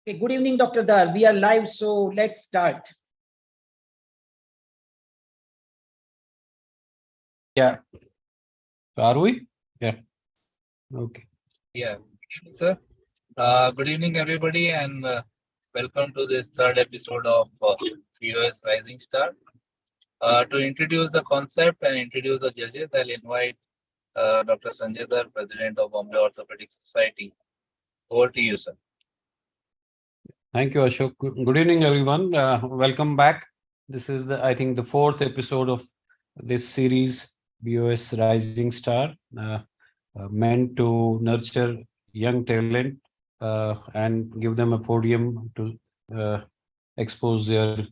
Okay, good evening, Dr. Dhar. We are live, so let's start. Yeah. Are we? Yeah. Okay. Yeah, sir. Good evening, everybody, and welcome to this third episode of BOS Rising Star. To introduce the concept and introduce the judges, I'll invite Dr. Sanjay, Dhar, President of Bombay Orthopaedic Society. Over to you, sir. Thank you, Ashok. Good evening, everyone. Welcome back. This is I think, the fourth episode of this series, BOS Rising Star, meant to nurture young talent and give them a podium to expose their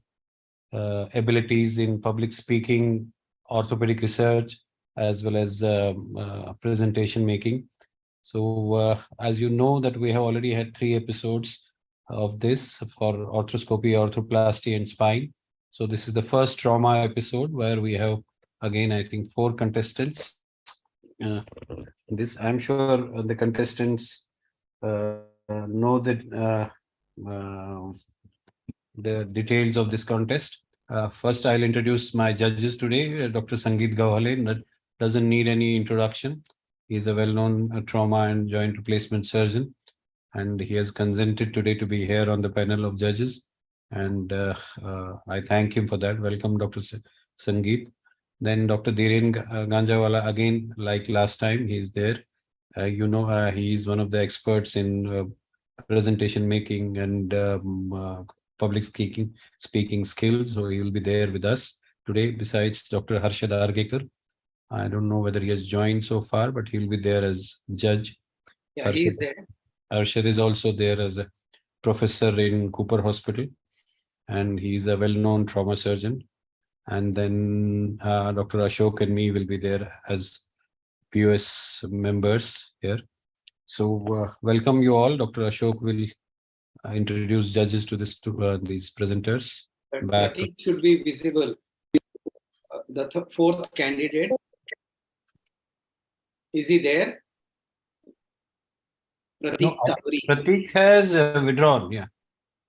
abilities in public speaking, orthopedic research, as well as presentation making. So, as you know, that we have already had 3 episodes of this for arthroscopy, arthroplasty, and spine. So this is the first trauma episode where we have, again, I think 4 contestants. I'm sure the contestants know that the details of this contest. First, I'll introduce my judges today. Dr. Sangeet Gawhale doesn't need any introduction. He's a well-known trauma and joint replacement surgeon, and he has consented today to be here on the panel of judges. And I thank him for that. Welcome, Dr. Sangeet. Then Dr. Dhiren Ganjawala, again, like last time, he's there. He's one of the experts in presentation making and public speaking skills. So he will be there with us today, besides Dr. Harshad Argekar. I don't know whether he has joined so far, but he'll be there as judge. Yeah, he is there. Arshad is also there as a professor in Cooper Hospital, and he's a well-known trauma surgeon. And then Dr. Ashok and me will be there as BOS members here. So welcome you all. Dr. Ashok will introduce judges to these presenters. Pratik should be visible. The fourth candidate. Is he there? Pratik Tawri. Pratik has withdrawn, yeah.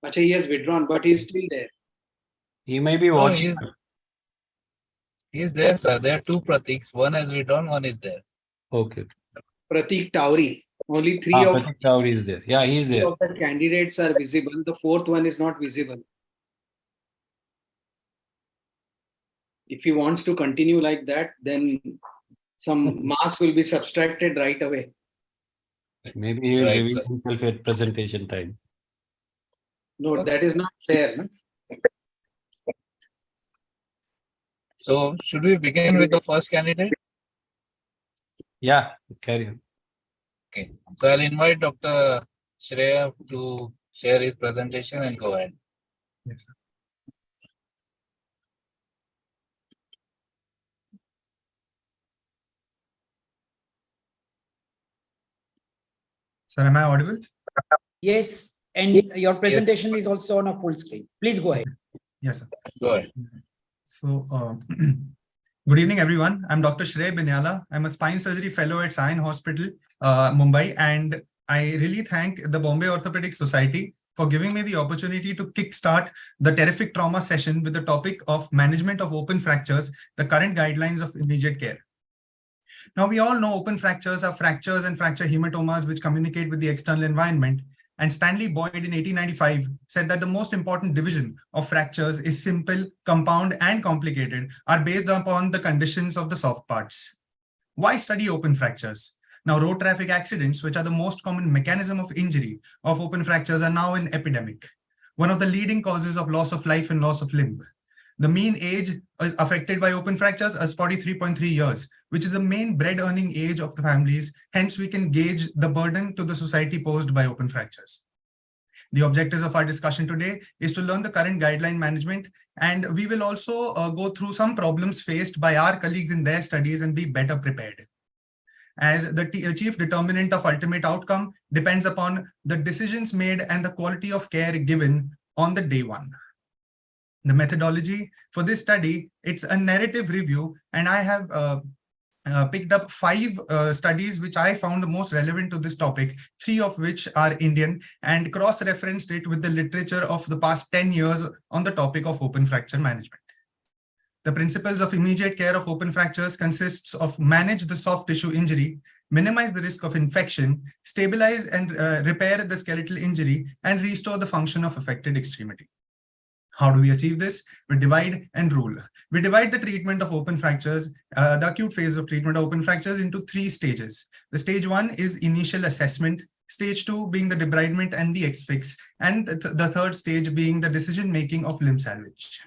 Achha, he has withdrawn, but he is still there. He may be watching. He's there, sir. There are 2 Pratiks. One has withdrawn, one is there. Okay. Pratik Tawri. Only 3 of Pratik Tawri is there. Yeah, he is there. the candidates are visible. The fourth one is not visible. If he wants to continue like that, then some marks will be subtracted right away. Maybe he will Right, reveal sir. himself at presentation time. No, that is not fair. No? So, should we begin with the first candidate? Yeah, carry on. Okay. So, I'll invite Dr. Shrey to share his presentation and go ahead. Yes, sir. Sir, am I audible? Yes, and your presentation is also on a full screen. Please go ahead. Yes, sir. Go ahead. So, good evening, everyone. I'm Dr. Shrey Binyala. I'm a spine surgery fellow at Sion Hospital, Mumbai, and I really thank the Bombay Orthopaedic Society for giving me the opportunity to kickstart the terrific trauma session with the topic of management of open fractures, the current guidelines of immediate care. Now, we all know open fractures are fractures and fracture hematomas which communicate with the external environment. And Stanley Boyd in 1895 said that the most important division of fractures is simple, compound, and complicated are based upon the conditions of the soft parts. Why study open fractures? Now, road traffic accidents, which are the most common mechanism of injury of open fractures, are now an epidemic, one of the leading causes of loss of life and loss of limb. The mean age is affected by open fractures is 43.3 years, which is the main bread earning age of the families. Hence, we can gauge the burden to the society posed by open fractures. The objectives of our discussion today is to learn the current guideline management, and we will also go through some problems faced by our colleagues in their studies and be better prepared. As the chief determinant of ultimate outcome depends upon the decisions made and the quality of care given on the day one. The methodology for this study, it's a narrative review, and I have picked up 5 studies which I found most relevant to this topic, 3 of which are Indian, and cross-referenced it with the literature of the past 10 years on the topic of open fracture management. The principles of immediate care of open fractures consists of manage the soft tissue injury, minimize the risk of infection, stabilize and repair the skeletal injury, and restore the function of affected extremity. How do we achieve this? We divide and rule. We divide the treatment of open fractures, the acute phase of treatment of open fractures, into 3 stages. The stage 1 is initial assessment, stage 2 being the debridement and the X-fix, and the third stage being the decision-making of limb salvage.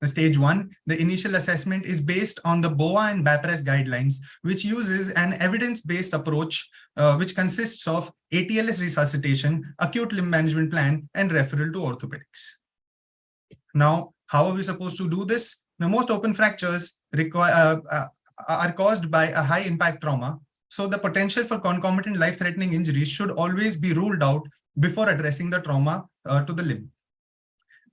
The stage 1, the initial assessment, is based on the BOA and BAPRAS guidelines, which uses an evidence-based approach, which consists of ATLS resuscitation, acute limb management plan, and referral to orthopedics. Now, how are we supposed to do this? Now, most open fractures are caused by a high impact trauma. So the potential for concomitant life-threatening injuries should always be ruled out before addressing the trauma to the limb.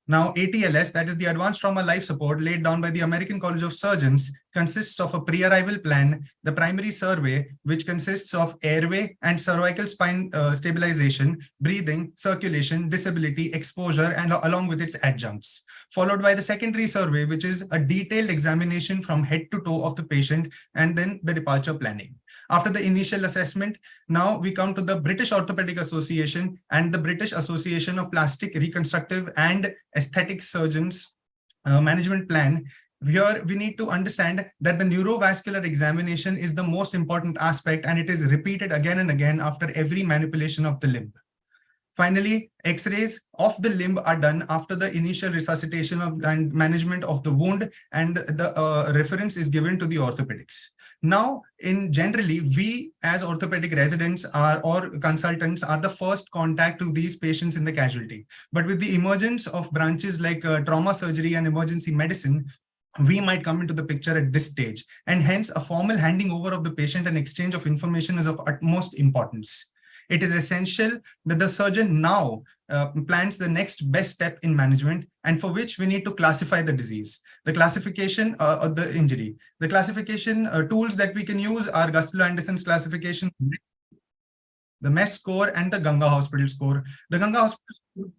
Now, ATLS, that is the Advanced Trauma Life Support laid down by the American College of Surgeons, consists of a pre-arrival plan, the primary survey, which consists of airway and cervical spine stabilization, breathing, circulation, disability, exposure, and along with its adjuncts, followed by the secondary survey, which is a detailed examination from head to toe of the patient, and then the departure planning. After the initial assessment, now we come to the British Orthopaedic Association and the British Association of Plastic, Reconstructive and Aesthetic Surgeons management plan. Here we need to understand that the neurovascular examination is the most important aspect, and it is repeated again and again after every manipulation of the limb. Finally, X-rays of the limb are done after the initial resuscitation and management of the wound, and the reference is given to the orthopedics. Now, generally, we as orthopedic residents or consultants are the first contact to these patients in the casualty. But with the emergence of branches like trauma surgery and emergency medicine, we might come into the picture at this stage, and hence a formal handing over of the patient and exchange of information is of utmost importance. It is essential that the surgeon now plans the next best step in management, and for which we need to classify the disease, the classification of the injury. The classification tools that we can use are Gustello-Anderson's classification, the MES score, and the Ganga Hospital score. The Ganga Hospital score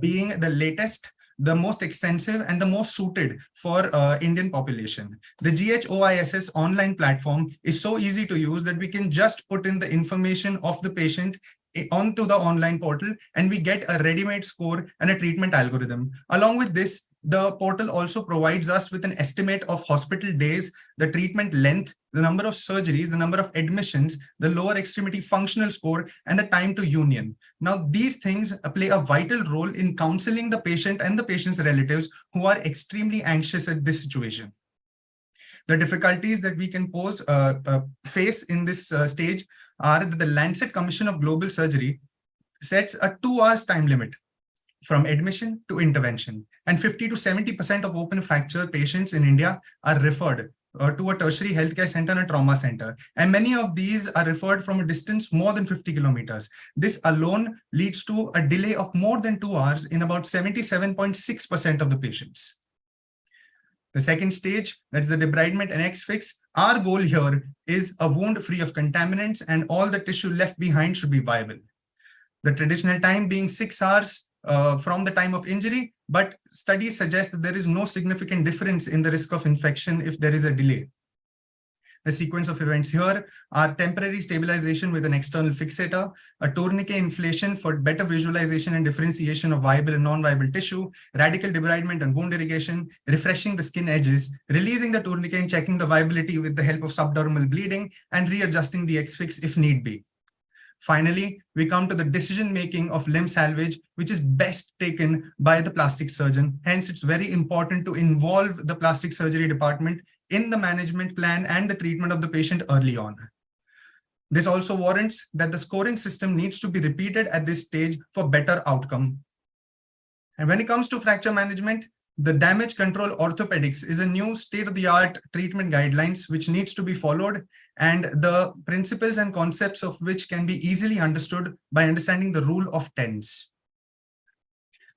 being the latest, the most extensive, and the most suited for Indian population. The GHOISS online platform is so easy to use that we can just put in the information of the patient onto the online portal, and we get a ready-made score and a treatment algorithm. Along with this, the portal also provides us with an estimate of hospital days, the treatment length, the number of surgeries, the number of admissions, the lower extremity functional score, and the time to union. Now, these things play a vital role in counseling the patient and the patient's relatives who are extremely anxious at this situation. The difficulties that we can face in this stage are that the Lancet Commission of Global Surgery sets a 2 hours time limit from admission to intervention, and 50 to 70% of open fracture patients in India are referred to a tertiary healthcare center and a trauma center, and many of these are referred from a distance more than 50 kilometers. This alone leads to a delay of more than 2 hours in about 77.6% of the patients. The second stage, that is the debridement and X-fix. Our goal here is a wound free of contaminants, and all the tissue left behind should be viable. The traditional time being 6 hours from the time of injury, but studies suggest that there is no significant difference in the risk of infection if there is a delay. The sequence of events here are temporary stabilization with an external fixator, a tourniquet inflation for better visualization and differentiation of viable and non-viable tissue, radical debridement and wound irrigation, refreshing the skin edges, releasing the tourniquet and checking the viability with the help of subdermal bleeding, and readjusting the X-fix if need be. Finally, we come to the decision-making of limb salvage, which is best taken by the plastic surgeon. Hence, it's very important to involve the plastic surgery department in the management plan and the treatment of the patient early on. This also warrants that the scoring system needs to be repeated at this stage for better outcome. And when it comes to fracture management, the damage control orthopedics is a new state-of-the-art treatment guidelines which needs to be followed, and the principles and concepts of which can be easily understood by understanding the rule of tens.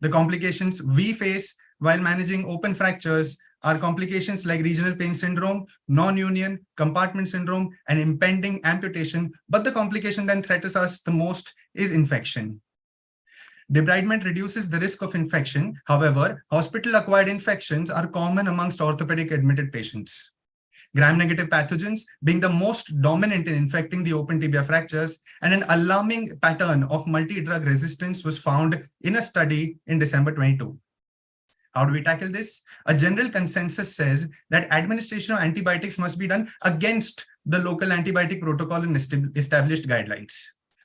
The complications we face while managing open fractures are complications like regional pain syndrome, non-union, compartment syndrome, and impending amputation. But the complication that threatens us the most is infection. Debridement reduces the risk of infection. However, hospital-acquired infections are common amongst orthopedic admitted patients. Gram-negative pathogens being the most dominant in infecting the open tibia fractures, and an alarming pattern of multi-drug resistance was found in a study in December 22. How do we tackle this? A general consensus says that administration of antibiotics must be done against the local antibiotic protocol and established guidelines.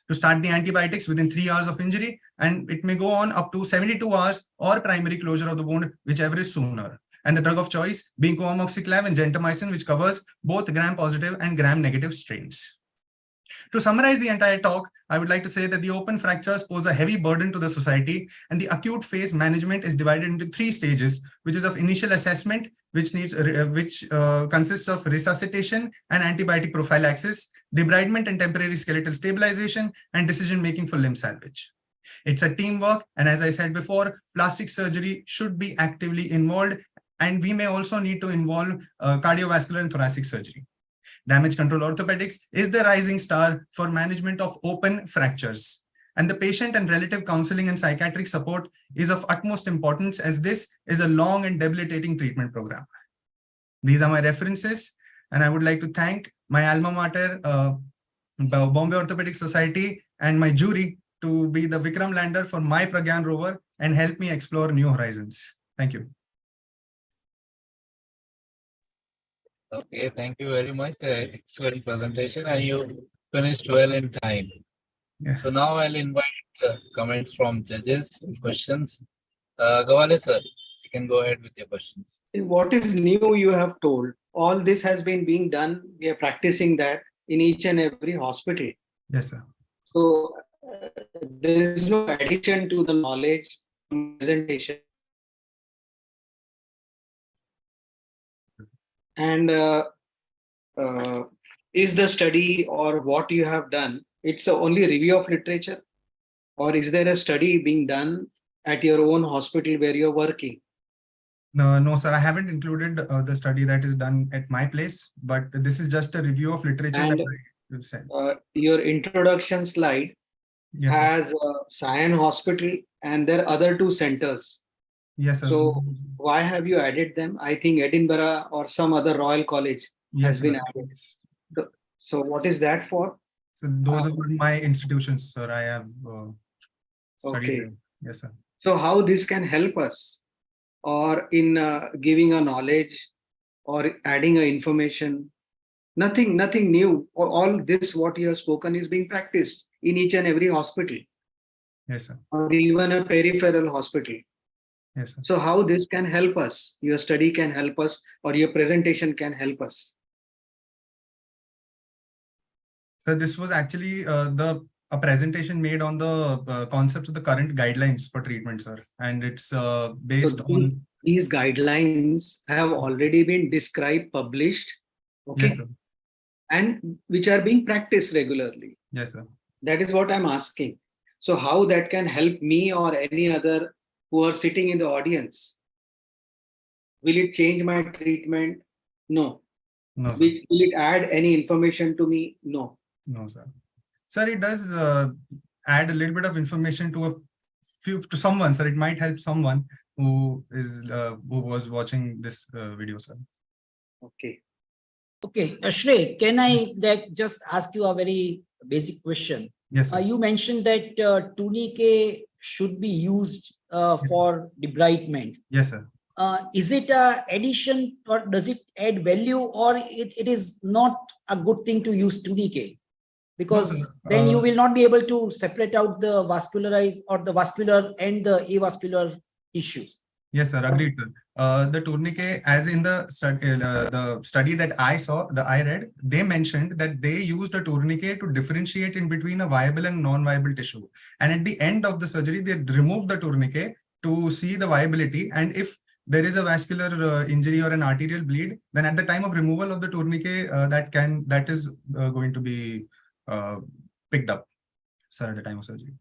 To start the antibiotics within 3 hours of injury, and it may go on up to 72 hours or primary closure of the wound, whichever is sooner. And the drug of choice being coamoxiclav and gentamicin, which covers both gram-positive and gram-negative strains. To summarize the entire talk, I would like to say that the open fractures pose a heavy burden to the society, and the acute phase management is divided into 3 stages, which is of initial assessment, which consists of resuscitation and antibiotic prophylaxis, debridement and temporary skeletal stabilization, and decision-making for limb salvage. It's a teamwork, and as I said before, plastic surgery should be actively involved, and we may also need to involve cardiovascular and thoracic surgery. Damage control orthopedics is the rising star for management of open fractures. And the patient and relative counseling and psychiatric support is of utmost importance, as this is a long and debilitating treatment program. These are my references, and I would like to thank my alma mater, Bombay Orthopaedic Society, and my jury to be the Vikram lander for my Pragyan rover and help me explore new horizons. Thank you. Okay, thank you very much. Excellent presentation, and you finished well in time. Yeah. So now I'll invite comments from judges, questions. Gawale sir, you can go ahead with your questions. What is new you have told? All this has been being done. We are practicing that in each and every hospital. Yes, sir. So there is no addition to the knowledge presentation. And is the study or what you have done, it's only review of literature, or is there a study being done at your own hospital where you're working? No, sir, I haven't included the study that is done at my place, but this is just a review of literature And, that I have said. Your introduction slide Yes, sir. has Sion Hospital and there are other 2 centers. Yes, sir. So why have you added them? I think Edinburgh or some other Royal College Yes, has been sir. added. So what is that for? So those are my institutions, sir. I have studied Okay. them. Yes, sir. So how this can help us, or in giving a knowledge or adding a information? Nothing new. All this what you have spoken is being practiced in each and every hospital, Yes, sir. or even a peripheral hospital. Yes, sir. So how this can help us? Your study can help us, or your presentation can help us. So this was actually a presentation made on the concepts of the current guidelines for treatment, sir, and it's based So on these guidelines have already been described, published, okay, yes, sir. and which are being practiced regularly. Yes, sir. That is what I'm asking. So how that can help me or any other who are sitting in the audience? Will it change my treatment? No. No, sir. Will it add any information to me? No. No, sir. Sir, it does add a little bit of information to someone, sir. It might help someone who was watching this video, sir. Okay. Okay, Shrey, can I just ask you a very basic question? Yes, sir. You mentioned that tourniquet should be used for debridement. Yes, sir. Is it a addition, or does it add value, or it is not a good thing to use tourniquet? Because No, then you will not be able to separate out the vascularized or the vascular and the avascular tissues. Yes, sir. Agreed, sir. The tourniquet, as in the study that I read, they mentioned that they used a tourniquet to differentiate in between a viable and non-viable tissue. And at the end of the surgery, they removed the tourniquet to see the viability. And if there is a vascular injury or an arterial bleed, then at the time of removal of the tourniquet, that is going to be picked up, sir, at the time of surgery.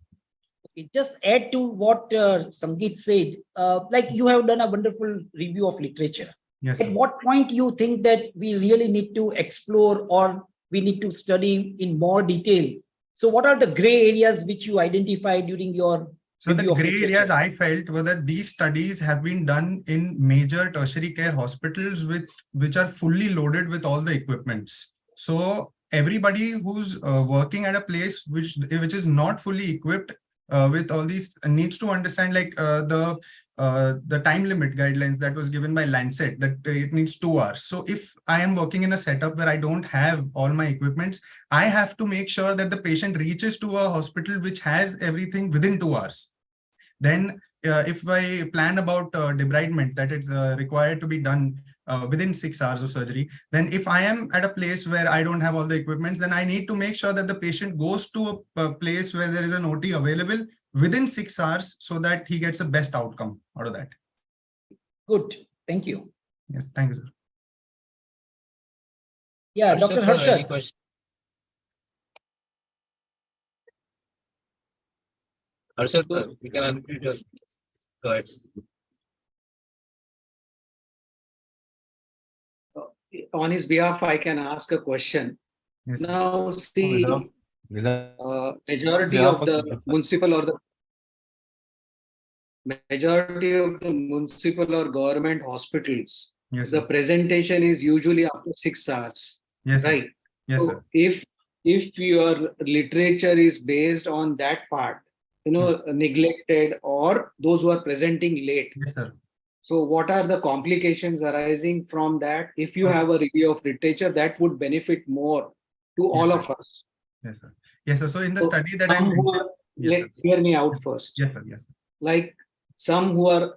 Just add to what Sangeet said, like you have done a wonderful review of literature. Yes, At sir. what point you think that we really need to explore or we need to study in more detail? So what are the gray areas which you identified during your So the review of gray literature? areas I felt were that these studies have been done in major tertiary care hospitals which are fully loaded with all the equipments. So everybody who's working at a place which is not fully equipped with all these needs to understand like the time limit guidelines that was given by Lancet, that it needs 2 hours. So if I am working in a setup where I don't have all my equipments, I have to make sure that the patient reaches to a hospital which has everything within 2 hours. Then if I plan about debridement that is required to be done within 6 hours of surgery, then if I am at a place where I don't have all the equipments, then I need to make sure that the patient goes to a place where there is an OT available within 6 hours so that he gets the best outcome out of that. Good. Thank you. Yes, thank you, sir. Yeah, Dr. Ashok, sir, any Harshad. question? Harshad, sir, you can unmute yourself. Go ahead. On his behalf, I can ask a question. Yes, sir. Now, see, majority of the municipal or government hospitals, Yes, the sir. presentation is usually after 6 hours, Yes, sir. right? Yes, So sir. if your literature is based on that part, neglected, or those who are presenting late, Yes, sir. so what are the complications arising from that? If you have a review of literature, that would benefit more to all sir. of us. Yes, sir. Yes, sir. So in the So study that I some who mentioned, are, yes, sir. hear me out first. Yes, sir. Yes, sir. Like some who are,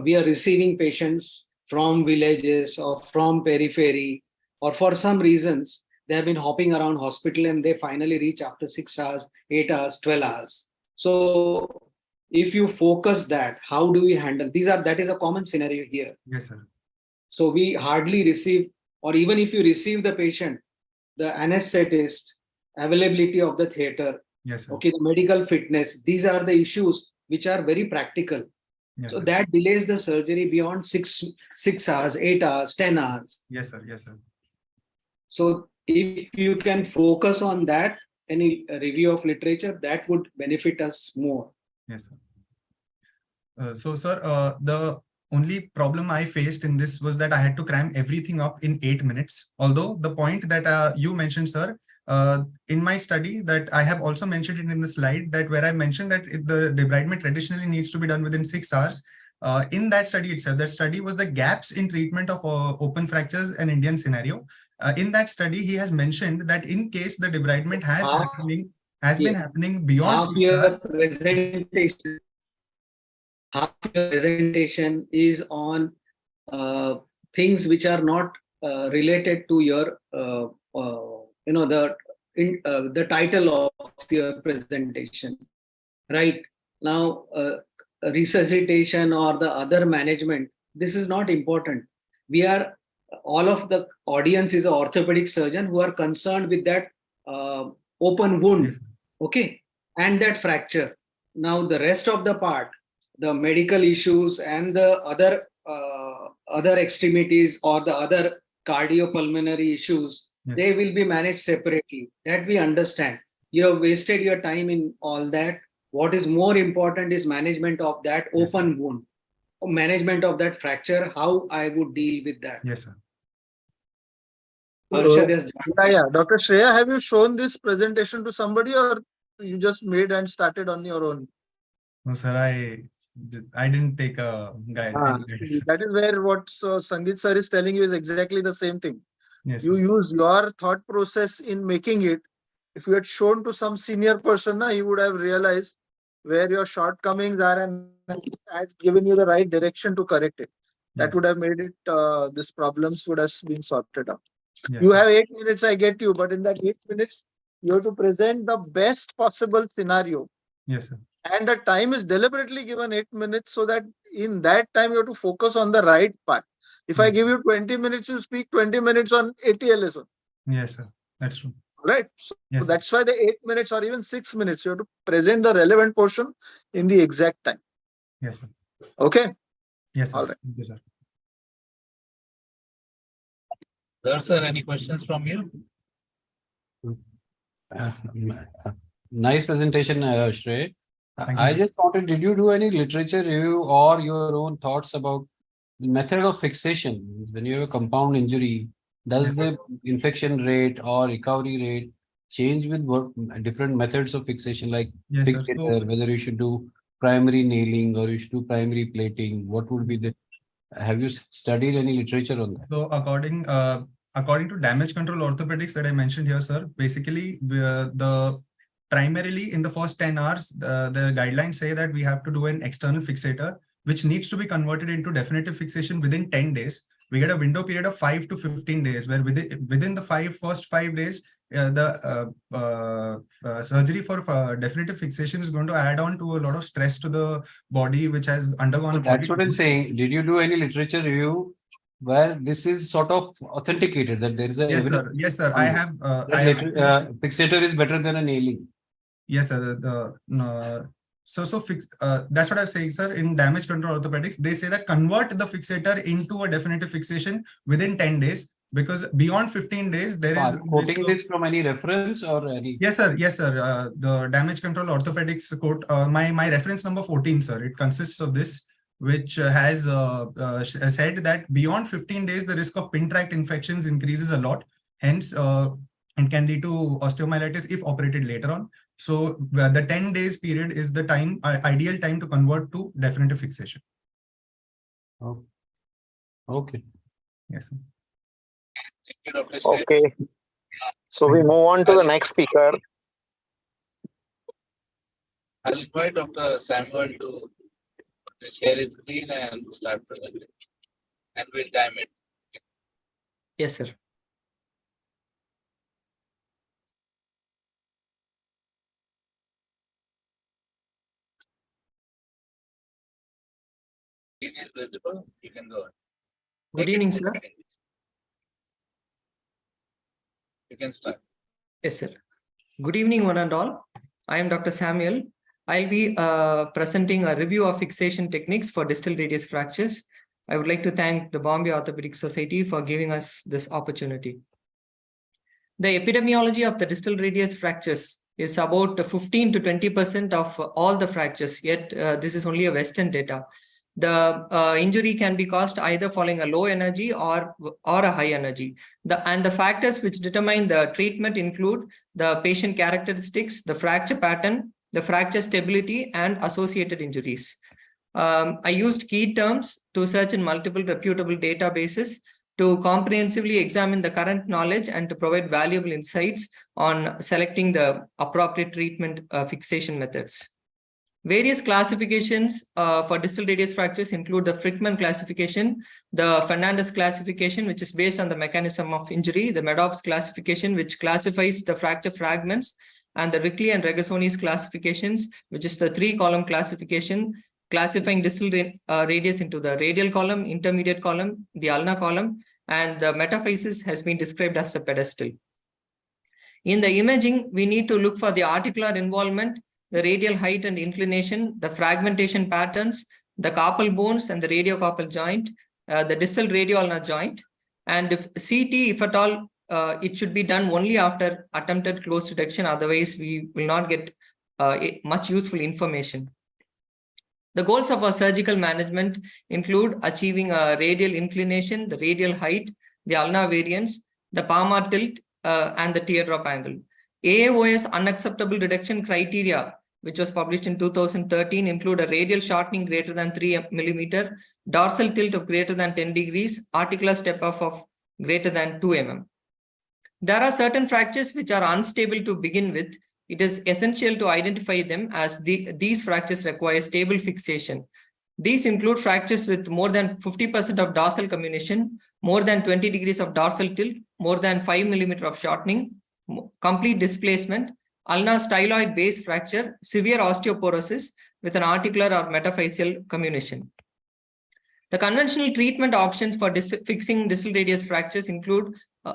we are receiving patients from villages or from periphery, or for some reasons, they have been hopping around hospital and they finally reach after 6 hours, 8 hours, 12 hours. So if you focus that, how do we handle that is a common scenario here. Yes, sir. So we hardly receive, or even if you receive the patient, the anesthetist, availability of the theater, Yes, sir. okay, the medical fitness, these are the issues which are very practical. Yes, So sir. that delays the surgery beyond 6 hours, 8 hours, 10 hours. Yes, sir. Yes, sir. So if you can focus on that, any review of literature, that would benefit us more. Yes, sir. So, sir, the only problem I faced in this was that I had to cram everything up in 8 minutes. Although the point that you mentioned, sir, in my study that I have also mentioned it in the slide, that where I mentioned that the debridement traditionally needs to be done within 6 hours. In that study itself, that study was the gaps in treatment of open fractures and Indian scenario. In that study, he has mentioned that in case the debridement has been happening beyond 6 hours. Half your presentation is on things which are not related to your the title of your presentation, right? Now resuscitation or the other management, this is not important. We are, all of the audience is an orthopedic surgeon who are concerned with that open wound. Yes, okay, and that fracture. Now the rest of the part, the medical issues and the other extremities or the other cardiopulmonary issues, yes, they will be managed separately. That we understand. You have wasted your time in all that. What is more important is management of that Yes, sir. open wound, or management of that fracture, how I would deal with that. Yes, sir. Harshad has Yeah. Dr. Shreya, have you shown this presentation to somebody or you just made and started on your own? No, sir, I didn't take a guide. That is where what Sangeet sir is telling you is exactly the same thing. Yes, You sir. use your thought process in making it. If you had shown to some senior person, he would have realized where your shortcomings are and had given you the right direction to correct it. That Yes. would have made it, this problems would have been sorted out. Yes, You sir. have 8 minutes, I get you, but in that 8 minutes, you have to present the best possible scenario. Yes, sir. And the time is deliberately given 8 minutes so that in that time you have to focus on the right part. If I Yes, give you 20 minutes, you speak 20 minutes on ATLS. Yes, sir. That's true. Right. So Yes, sir. that's why the 8 minutes or even 6 minutes, you have to present the relevant portion in the exact time. Yes, sir. Okay. Yes, sir. All right. Thank you, sir. Dhar, sir, any questions from you? Uh, nice presentation, Shrey. Thank you, I sir. just wanted, did you do any literature review or your own thoughts about the method of fixation? When you have a compound injury, does the infection rate or recovery rate change with what different methods of fixation, like Yes, sir. fixator, whether you should do primary nailing or you should do primary plating? What would be the, have you studied any literature on that? So according to damage control orthopedics that I mentioned here, sir, basically the primarily in the first 10 hours, the guidelines say that we have to do an external fixator, which needs to be converted into definitive fixation within 10 days. We get a window period of 5 to 15 days, where within the first 5 days, surgery for definitive fixation is going to add on to a lot of stress to the body, which has undergone. So that's what I'm saying. Did you do any literature review where this is sort of authenticated, that there is a Yes, sir. evidence Yes, sir. I have. fixator is better than a nailing? Yes, sir. That's what I'm saying, sir. In damage control orthopedics, they say that convert the fixator into a definitive fixation within 10 days, because beyond 15 days, there is. Quoting this from any reference or any? Yes, sir. Yes, sir. The damage control orthopedics quote, my reference number 14, sir. It consists of this, which has said that beyond 15 days, the risk of pin tract infections increases a lot. Hence, and can lead to osteomyelitis if operated later on. So the 10 days period is the time, ideal time to convert to definitive fixation. Oh. Okay. Yes, sir. Thank you, Dr. Shrey. Okay. So we move on to the next speaker. I'll invite Dr. Samuel to share his screen and start presenting. And we'll time it. Yes, sir. Screen is visible. You can go. Good evening, sir. You can start. Yes, sir. Good evening, one and all. I am Dr. Samuel. I'll be presenting a review of fixation techniques for distal radius fractures. I would like to thank the Bombay Orthopaedic Society for giving us this opportunity. The epidemiology of the distal radius fractures is about 15 to 20% of all the fractures, yet this is only a Western data. The injury can be caused either following a low energy or a high energy. The factors which determine the treatment include the patient characteristics, the fracture pattern, the fracture stability, and associated injuries. I used key terms to search in multiple reputable databases to comprehensively examine the current knowledge and to provide valuable insights on selecting the appropriate treatment fixation methods. Various classifications for distal radius fractures include the Frickman classification, the Fernandez classification, which is based on the mechanism of injury, the Madoff's classification, which classifies the fracture fragments, and the Rickley and Regazzoni's classifications, which is the 3-column classification, classifying distal radius into the radial column, intermediate column, the ulnar column, and the metaphysis has been described as the pedestal. In the imaging, we need to look for the articular involvement, the radial height and inclination, the fragmentation patterns, the carpal bones and the radiocarpal joint, the distal radioulnar joint. And if CT, if at all, it should be done only after attempted close reduction. Otherwise, we will not get much useful information. The goals of our surgical management include achieving a radial inclination, the radial height, the ulnar variance, the palmar tilt, and the teardrop angle. AAOS unacceptable reduction criteria, which was published in 2013, include a radial shortening greater than 3 mm, dorsal tilt of greater than 10 degrees, articular step-off of greater than 2 mm. There are certain fractures which are unstable to begin with. It is essential to identify them, as these fractures require stable fixation. These include fractures with more than 50% of dorsal comminution, more than 20 degrees of dorsal tilt, more than 5 mm of shortening, complete displacement, ulnar styloid base fracture, severe osteoporosis with an articular or metaphyseal comminution. The conventional treatment options for fixing distal radius fractures include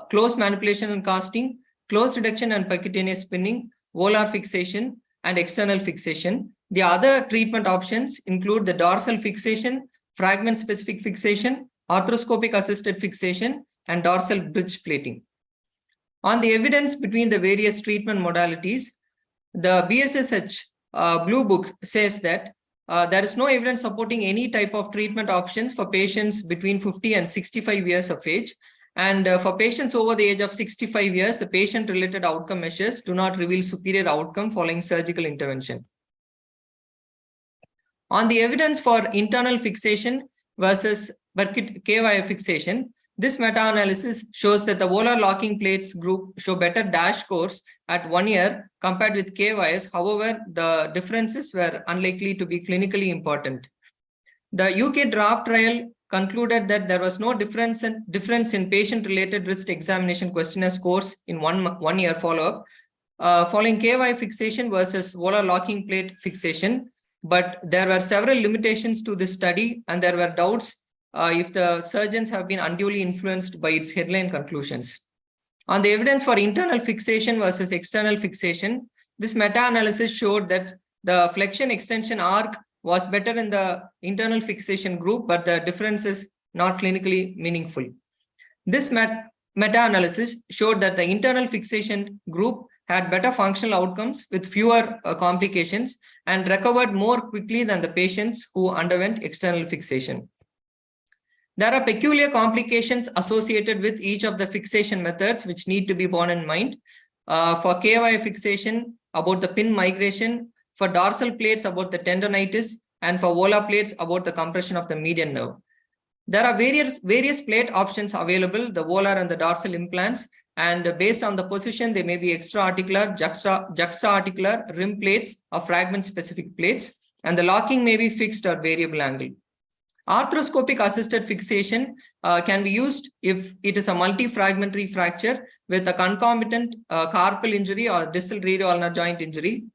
close manipulation and casting, close reduction and percutaneous spinning, volar fixation, and external fixation. The other treatment options include the dorsal fixation, fragment-specific fixation, arthroscopic assisted fixation, and dorsal bridge plating. On the evidence between the various treatment modalities, the BSSH Blue Book says that there is no evidence supporting any type of treatment options for patients between 50 and 65 years of age. And for patients over the age of 65 years, the patient-related outcome measures do not reveal superior outcome following surgical intervention. On the evidence for internal fixation versus KY fixation, this meta-analysis shows that the volar locking plates group show better DASH scores at 1 year compared with KYs. However, the differences were unlikely to be clinically important. The UK draft trial concluded that there was no difference in patient-related risk examination questionnaire scores in one year follow-up following KY fixation versus volar locking plate fixation. But there were several limitations to this study, and there were doubts if the surgeons have been unduly influenced by its headline conclusions. On the evidence for internal fixation versus external fixation, this meta-analysis showed that the flexion extension arc was better in the internal fixation group, but the difference is not clinically meaningful. This meta-analysis showed that the internal fixation group had better functional outcomes with fewer complications and recovered more quickly than the patients who underwent external fixation. There are peculiar complications associated with each of the fixation methods which need to be borne in mind. For KY fixation, about the pin migration, for dorsal plates about the tendonitis, and for volar plates about the compression of the median nerve. There are various plate options available, the volar and the dorsal implants, and based on the position, they may be extra-articular, juxta-articular, rim plates, or fragment-specific plates, and the locking may be fixed or variable angle. Arthroscopic assisted fixation can be used if it is a multi-fragmentary fracture with a concomitant carpal injury or distal radial ulnar joint injury.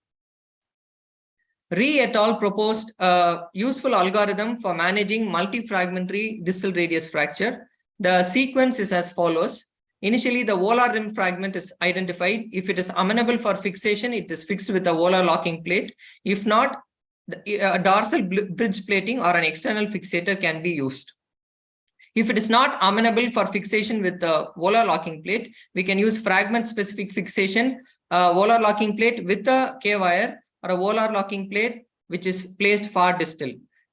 Ree et al. Proposed a useful algorithm for managing multi-fragmentary distal radius fracture. The sequence is as follows. Initially, the volar rim fragment is identified. If it is amenable for fixation, it is fixed with a volar locking plate. If not, a dorsal bridge plating or an external fixator can be used. If it is not amenable for fixation with the volar locking plate, we can use fragment-specific fixation, volar locking plate with a K-wire or a volar locking plate which is placed far distal.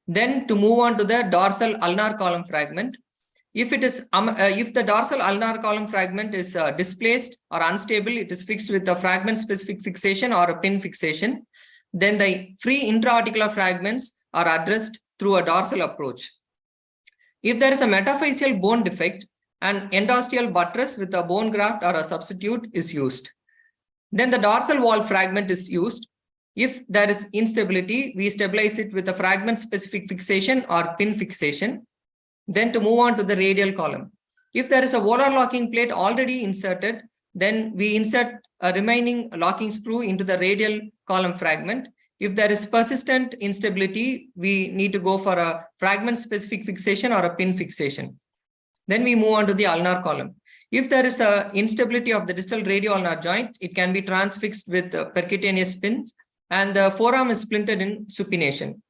Then to move on to the dorsal ulnar column fragment. If it is if the dorsal ulnar column fragment is displaced or unstable, it is fixed with a fragment-specific fixation or a pin fixation. Then the free intra-articular fragments are addressed through a dorsal approach. If there is a metaphyseal bone defect, an endosteal buttress with a bone graft or a substitute is used. Then the dorsal wall fragment is used. If there is instability, we stabilize it with a fragment-specific fixation or pin fixation. Then to move on to the radial column. If there is a volar locking plate already inserted, then we insert a remaining locking screw into the radial column fragment. If there is persistent instability, we need to go for a fragment-specific fixation or a pin fixation. Then we move on to the ulnar column. If there is a instability of the distal radial ulnar joint, it can be transfixed with percutaneous pins, and the forearm is splinted in supination.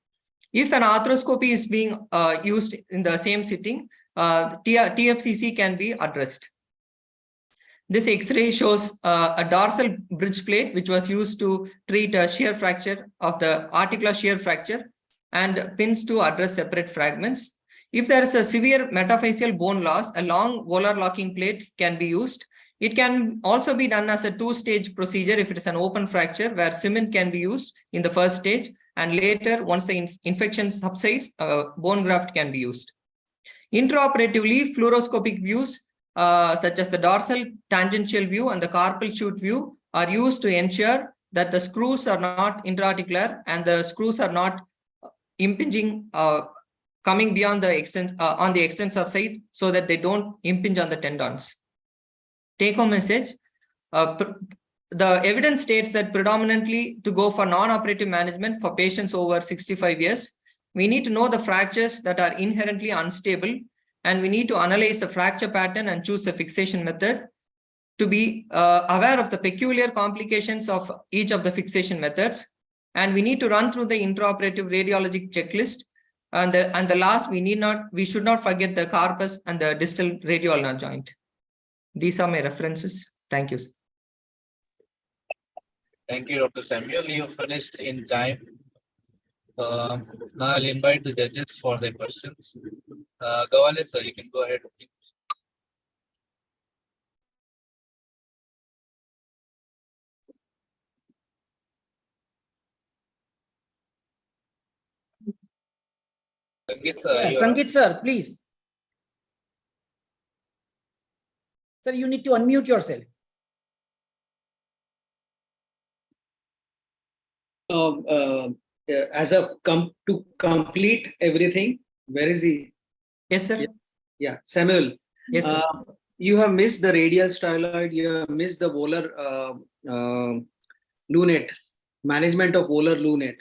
If an arthroscopy is being used in the same sitting, TFCC can be addressed. This X-ray shows a dorsal bridge plate, which was used to treat a shear fracture of the articular shear fracture, and pins to address separate fragments. If there is a severe metaphyseal bone loss, a long volar locking plate can be used. It can also be done as a two-stage procedure if it is an open fracture, where cement can be used in the first stage, and later, once the infection subsides, bone graft can be used. Intraoperatively, fluoroscopic views such as the dorsal tangential view and the carpal chute view are used to ensure that the screws are not intra-articular and the screws are not impinging, coming beyond the on the extensor side, so that they don't impinge on the tendons. Take-home message. The evidence states that predominantly to go for non-operative management for patients over 65 years, we need to know the fractures that are inherently unstable, and we need to analyze the fracture pattern and choose a fixation method. To be aware of the peculiar complications of each of the fixation methods, and we need to run through the intraoperative radiologic checklist. And the last, we should not forget the carpus and the distal radial ulnar joint. These are my references. Thank you. Thank you, Dr. Samuel. You finished in time. Now I'll invite the judges for their questions. Gawale, sir, you can go ahead. Sangeet, sir, Yeah, Sangeet sir, please. Sir, you need to unmute yourself. As a to complete everything, where is he? Yes, sir. Yeah, Samuel. Yes, sir. You have missed the radial styloid. You have missed the volar lunate, management of volar lunate.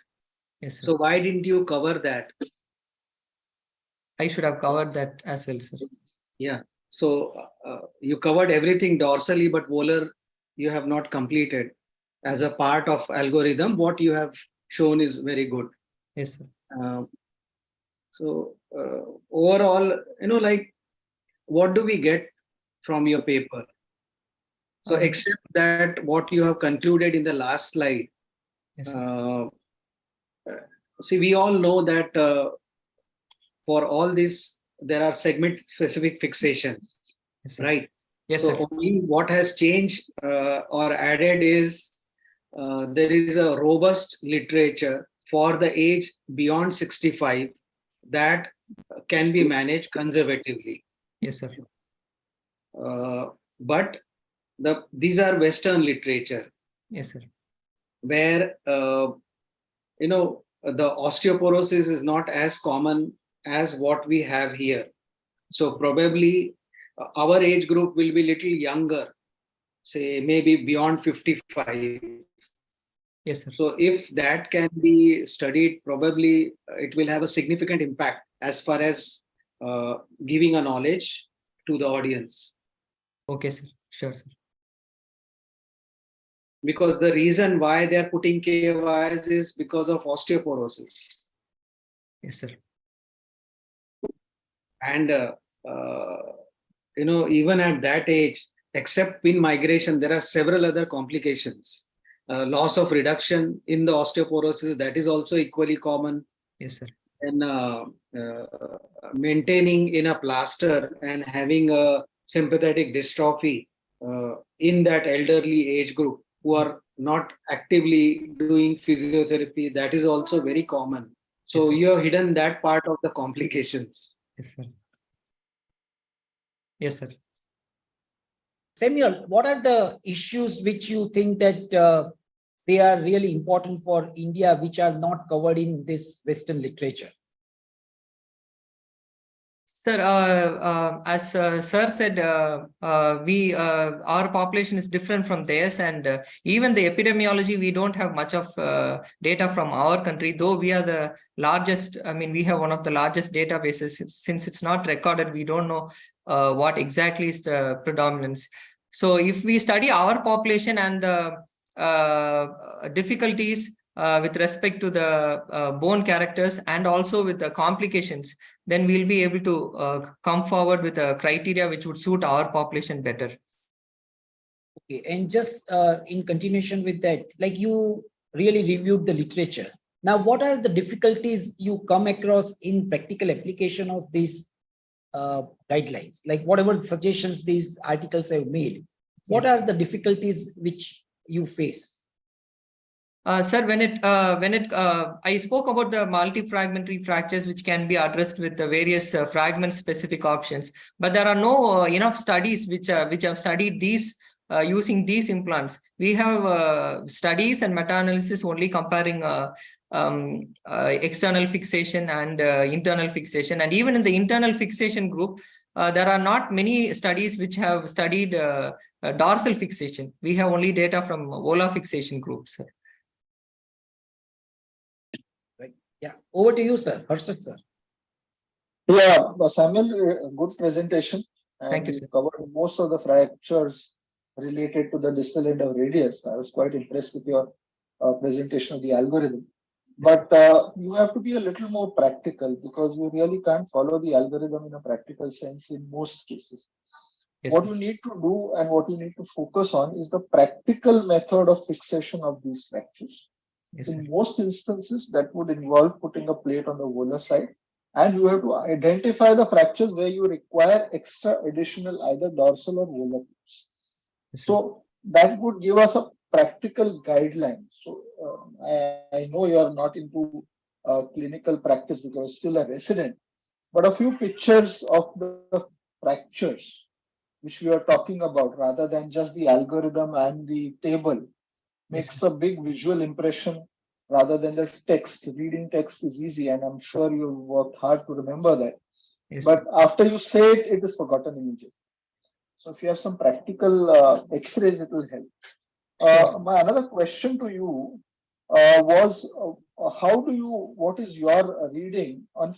Yes, sir. So why didn't you cover that? I should have covered that as well, sir. Yeah. So you covered everything dorsally, but volar you have not completed as a part of algorithm. What you have shown is very good. Yes, sir. So overall, like, what do we get from your paper? So except that what you have concluded in the last slide, Yes, sir. see, we all know that for all this, there are segment specific fixations, Yes, sir. right? Yes, So sir. only what has changed or added is there is a robust literature for the age beyond 65 that can be managed conservatively. Yes, sir. But these are Western literature Yes, sir. where the osteoporosis is not as common as what we have here. So probably our age group will be little younger, say maybe beyond 55. Yes, sir. So if that can be studied, probably it will have a significant impact as far as giving a knowledge to the audience. Okay, sir. Sure, sir. Because the reason why they are putting KYs is because of osteoporosis. Yes, sir. And even at that age, except pin migration, there are several other complications. Loss of reduction in the osteoporosis, that is also equally common. Yes, sir. And maintaining in a plaster and having a sympathetic dystrophy in that elderly age group who are not actively doing physiotherapy, that is also very common. So Yes, you have hidden that part of the complications. Yes, sir. Yes, sir. Samuel, what are the issues which you think that they are really important for India, which are not covered in this Western literature? Sir, as sir said, our population is different from theirs, and even the epidemiology, we don't have much of data from our country, though we are the largest. I mean, we have one of the largest databases. Since it's not recorded, we don't know what exactly is the predominance. So if we study our population and the difficulties with respect to the bone characters and also with the complications, then we'll be able to come forward with a criteria which would suit our population better. Okay, and just in continuation with that, like you really reviewed the literature. Now, what are the difficulties you come across in practical application of these guidelines? Like whatever suggestions these articles have made, what Yes. are the difficulties which you face? Sir, I spoke about the multi-fragmentary fractures which can be addressed with the various fragment-specific options, but there are no enough studies which have studied these using these implants. We have studies and meta-analysis only comparing external fixation and internal fixation, and even in the internal fixation group, there are not many studies which have studied dorsal fixation. We have only data from volar fixation groups. Sir. Yeah, over to you, sir. Harshad, sir. Yeah, Samuel, good presentation. And Thank you, you sir. covered most of the fractures related to the distal end of radius. I was quite impressed with your presentation of the algorithm. But you have to be a little more practical because you really can't follow the algorithm in a practical sense in most cases. Yes, what sir. you need to do and what you need to focus on is the practical method of fixation of these fractures. Yes, sir. In most instances, that would involve putting a plate on the volar side, and you have to identify the fractures where you require extra additional either dorsal or volar plates. Yes, sir. So that would give us a practical guideline. So I know you are not into clinical practice because you're still a resident, but a few pictures of the fractures which we are talking about rather than just the algorithm and the table Yes, makes sir. a big visual impression rather than the text. Reading text is easy, and I'm sure you worked hard to remember that. Yes, But sir. after you say it, it is forgotten immediately. So if you have some practical X-rays, it will help. Sure, sir. My another question to you was, what is your reading on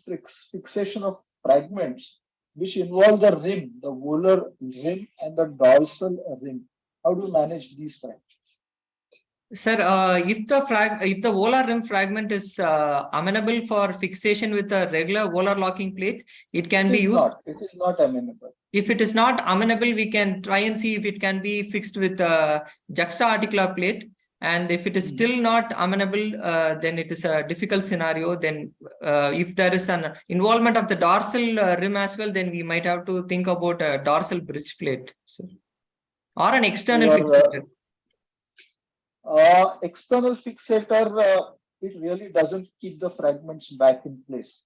fixation of fragments which involve the rim, the volar rim and the dorsal rim? How do you manage these fractures? Sir, if the volar rim fragment is amenable for fixation with a regular volar locking plate, it can be used. It is not amenable. If it is not amenable, we can try and see if it can be fixed with a juxta-articular plate. And if it is still not amenable, then it is a difficult scenario. Then if there is an involvement of the dorsal rim as well, then we might have to think about a dorsal bridge plate, sir, or an external fixator. External fixator, it really doesn't keep the fragments back in place.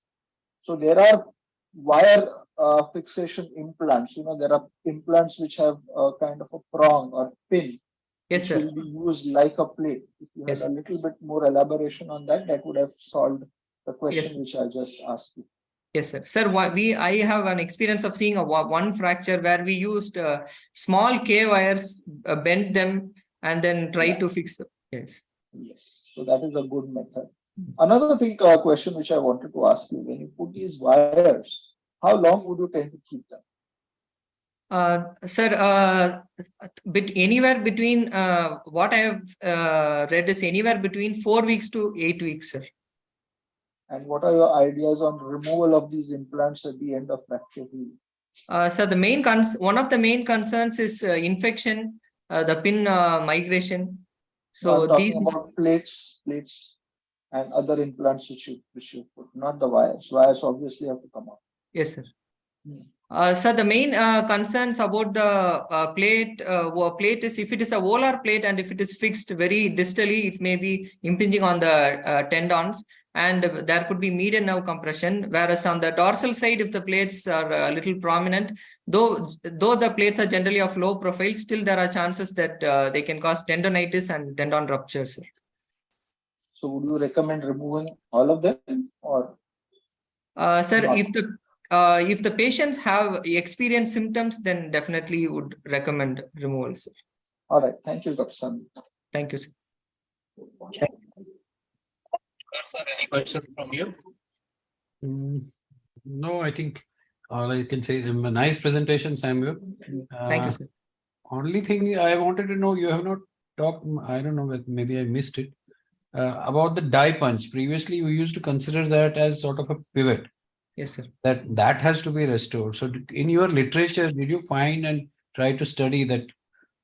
So there are wire fixation implants. There are implants which have a kind of a prong or pin, Yes, which sir. will be used like a plate. If you had Yes. a little bit more elaboration on that, that would have solved the question Yes. which I just asked you. Yes, sir. Sir, I have an experience of seeing one fracture where we used small K wires, bent them, and then try to fix them. Yes. Yes. So that is a good method. Another thing, question which I wanted to ask you: when you put these wires, how long would you tend to keep them? Sir, anywhere between what I have read is anywhere between 4 weeks to 8 weeks, sir. And what are your ideas on removal of these implants at the end of fracture healing? So one of the main concerns is infection, the pin migration. So I'm talking these about plates, and other implants which you put, not the wires. Wires obviously have to come out. Yes, sir. So the main concerns about the plate is if it is a volar plate and if it is fixed very distally, it may be impinging on the tendons and there could be median nerve compression. Whereas on the dorsal side, if the plates are a little prominent, though the plates are generally of low profile, still there are chances that they can cause tendonitis and tendon ruptures. So would you recommend removing all of them, or? Sir, not? if the patients have experienced symptoms, then definitely would recommend removal, sir. All right. Thank you, Dr. Sunil. Thank you, sir. Sir, any questions from you? No, I think all I can say is a nice presentation, Samuel. Thank you, sir. Only thing I wanted to know, you have not talked, I don't know, maybe I missed it, about the die punch. Previously, we used to consider that as sort of a pivot. Yes, sir. That has to be restored. So in your literature, did you find and try to study that?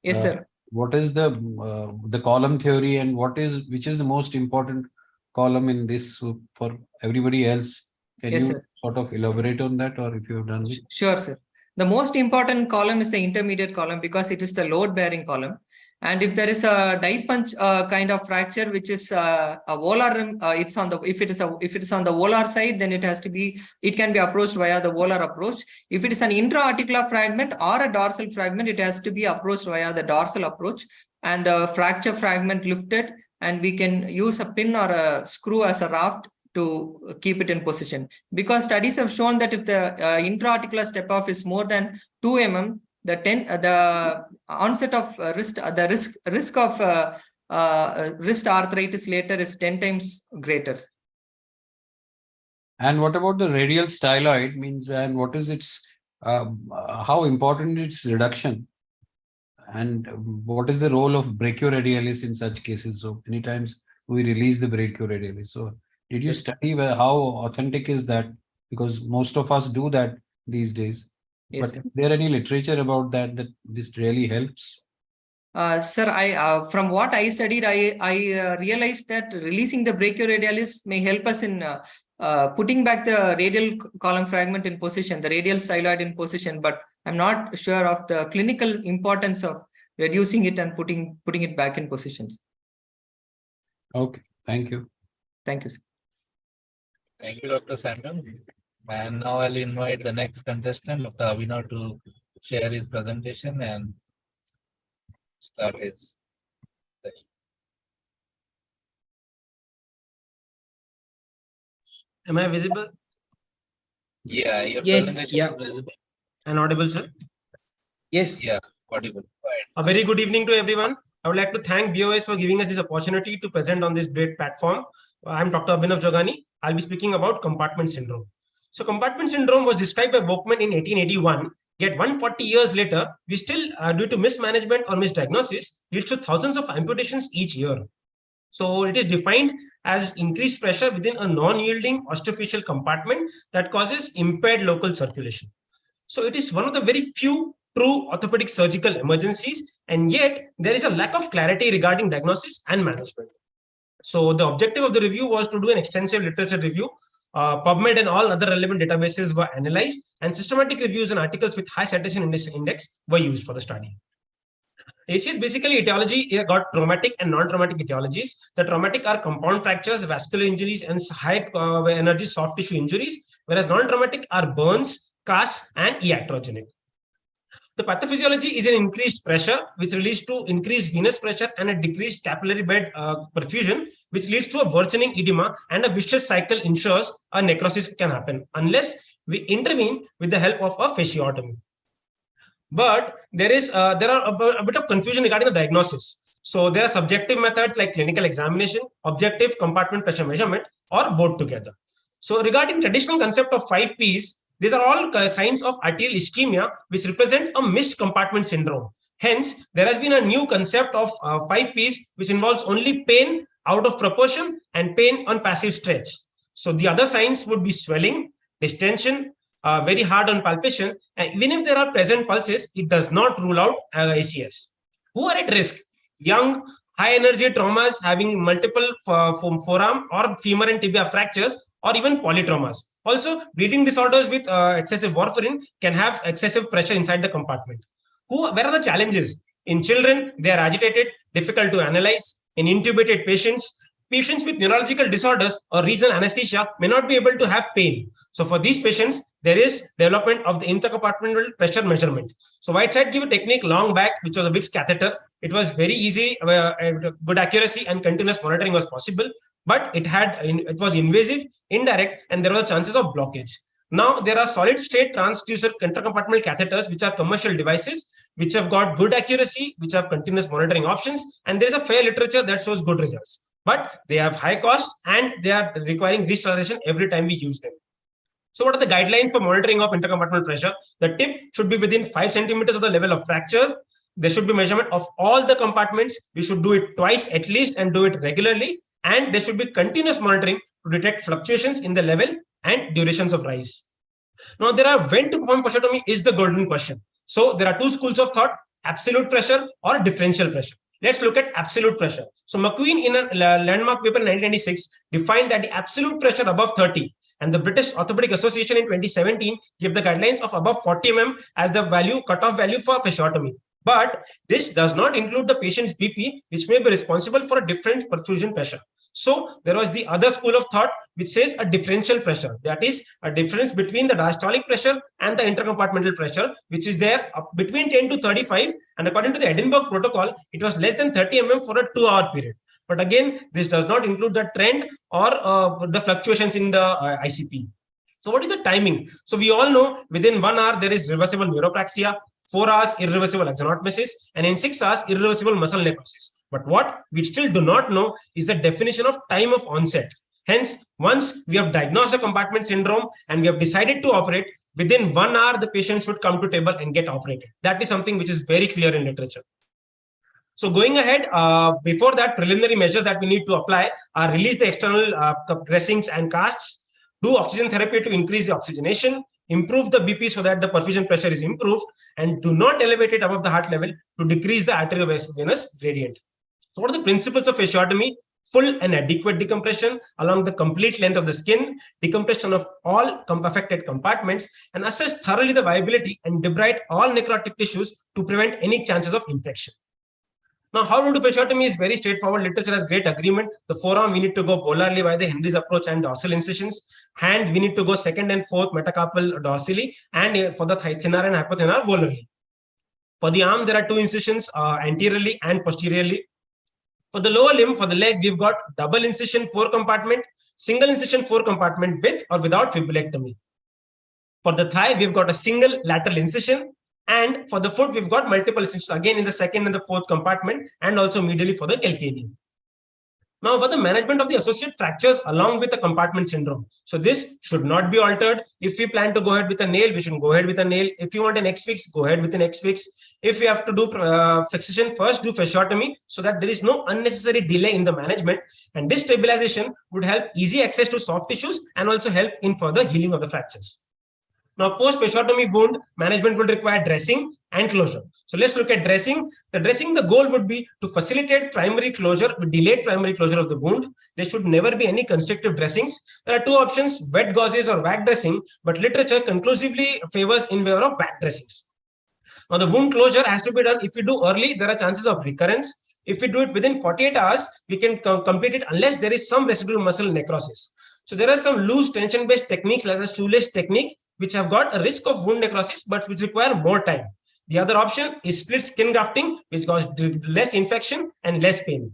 Yes, sir. What is the column theory and which is the most important column in this for everybody else? Can Yes, you sir. sort of elaborate on that, or if you have done it? Sure, sir. The most important column is the intermediate column because it is the load-bearing column. And if there is a die punch kind of fracture, which is a volar rim, it's on the if it is on the volar side, then it can be approached via the volar approach. If it is an intra-articular fragment or a dorsal fragment, it has to be approached via the dorsal approach and the fracture fragment lifted, and we can use a pin or a screw as a raft to keep it in position. Because studies have shown that if the intra-articular step off is more than 2 mm, the onset of risk of wrist arthritis later is 10 times greater. And what about the radial styloid means, and what is its how important its reduction, and what is the role of brachioradialis in such cases? So many times we release the brachioradialis. So did you study how authentic is that? Because most of us do that these days. Yes, But is there any literature about that this really helps? Sir, I from what I studied, I realized that releasing the brachioradialis may help us in putting back the radial column fragment in position, the radial styloid in position, but I'm not sure of the clinical importance of reducing it and putting it back in positions. Okay, thank you. Thank you, sir. Thank you, Dr. Samuel. And now I'll invite the next contestant, Dr. Abhinav, to share his presentation and start his session. Am I visible Yeah, your Yes, presentation yeah. is visible. and audible, sir? Yes. Yeah, audible. Right. A very good evening to everyone. I would like to thank BOS for giving us this opportunity to present on this great platform. I'm Dr. Abhinav Jogan. I'll be speaking about compartment syndrome. So compartment syndrome was described by Bockman in 1881. Yet 140 years later, we still, due to mismanagement or misdiagnosis, leads to thousands of amputations each year. So it is defined as increased pressure within a non-yielding osteophyseal compartment that causes impaired local circulation. So it is one of the very few true orthopedic surgical emergencies, and yet there is a lack of clarity regarding diagnosis and management. So the objective of the review was to do an extensive literature review. PubMed and all other relevant databases were analyzed, and systematic reviews and articles with high citation index were used for the study. ACS basically etiology got traumatic and non-traumatic etiologies. The traumatic are compound fractures, vascular injuries, and high energy soft tissue injuries, whereas non-traumatic are burns, casts, and iatrogenic. The pathophysiology is an increased pressure, which leads to increased venous pressure and a decreased capillary bed perfusion, which leads to a worsening edema, and a vicious cycle ensures a necrosis can happen unless we intervene with the help of a fasciotomy. But there are a bit of confusion regarding the diagnosis. So there are subjective methods like clinical examination, objective compartment pressure measurement, or both together. So regarding traditional concept of 5 Ps, these are all signs of arterial ischemia, which represent a missed compartment syndrome. Hence, there has been a new concept of 5 Ps, which involves only pain out of proportion and pain on passive stretch. So the other signs would be swelling, distension, very hard on palpation, and even if there are present pulses, it does not rule out ACS. Who are at risk? Young, high energy traumas having multiple forearm or femur and tibia fractures, or even polytraumas. Also, bleeding disorders with excessive warfarin can have excessive pressure inside the compartment. Where are the challenges? In children, they are agitated, difficult to analyze. In intubated patients with neurological disorders or regional anesthesia may not be able to have pain. So for these patients, there is development of the intercompartmental pressure measurement. So Whiteside gave a technique long back, which was a Vicks catheter. It was very easy, good accuracy and continuous monitoring was possible, but it was invasive, indirect, and there were chances of blockage. Now there are solid state transducer intercompartmental catheters, which are commercial devices, which have got good accuracy, which have continuous monitoring options, and there is a fair literature that shows good results. But they have high cost and they are requiring restoration every time we use them. So what are the guidelines for monitoring of intercompartmental pressure? The tip should be within 5 centimeters of the level of fracture. There should be measurement of all the compartments. We should do it twice at least and do it regularly. And there should be continuous monitoring to detect fluctuations in the level and durations of rise. Now, when to perform fasciotomy is the golden question. So there are two schools of thought, absolute pressure or differential pressure. Let's look at absolute pressure. So McQueen in a landmark paper in 1996 defined that the absolute pressure above 30, and the British Orthopaedic Association in 2017 gave the guidelines of above 40 mm as the cutoff value for fasciotomy. But this does not include the patient's BP, which may be responsible for a different perfusion pressure. So there was the other school of thought, which says a differential pressure. That is a difference between the diastolic pressure and the intercompartmental pressure, which is there between 10 to 35. And according to the Edinburgh protocol, it was less than 30 mm for a 2-hour period. But again, this does not include the trend or the fluctuations in the ICP. So what is the timing? So we all know within 1 hour, there is reversible neuropraxia, 4 hours, irreversible axonotmesis, and in 6 hours, irreversible muscle necrosis. But what we still do not know is the definition of time of onset. Hence, once we have diagnosed a compartment syndrome and we have decided to operate, within 1 hour, the patient should come to table and get operated. That is something which is very clear in literature. So going ahead, before that, preliminary measures that we need to apply are release the external dressings and casts, do oxygen therapy to increase the oxygenation, improve the BP so that the perfusion pressure is improved, and do not elevate it above the heart level to decrease the arteriovenous gradient. So what are the principles of fasciotomy? Full and adequate decompression along the complete length of the skin, decompression of all affected compartments, and assess thoroughly the viability and debride all necrotic tissues to prevent any chances of infection. Now, how to do fasciotomy is very straightforward. Literature has great agreement. The forearm, we need to go polarly by the Henry's approach and dorsal incisions. Hand, we need to go second and fourth metacarpal dorsally, and for the thenar and hypothenar, volarly. For the arm, there are 2 incisions anteriorly and posteriorly. For the lower limb, for the leg, we've got double incision 4 compartment, single incision 4 compartment with or without fibulectomy. For the thigh, we've got a single lateral incision. And for the foot, we've got multiple incisions again in the second and the fourth compartment, and also medially for the calcaneum. Now, about the management of the associated fractures along with the compartment syndrome. So this should not be altered. If we plan to go ahead with a nail, we should go ahead with a nail. If you want an X-fix, go ahead with an X-fix. If you have to do fixation, first do fasciotomy so that there is no unnecessary delay in the management. And this stabilization would help easy access to soft tissues and also help in further healing of the fractures. Now, post-fasciotomy wound management will require dressing and closure. So let's look at dressing. The goal would be to facilitate primary closure with delayed primary closure of the wound. There should never be any constrictive dressings. There are 2 options, wet gauzes or vac dressing, but literature conclusively favors in favor of vac dressings. Now, the wound closure has to be done. If we do early, there are chances of recurrence. If we do it within 48 hours, we can complete it unless there is some residual muscle necrosis. So there are some loose tension-based techniques like the shoelace technique, which have got a risk of wound necrosis, but which require more time. The other option is split skin grafting, which causes less infection and less pain.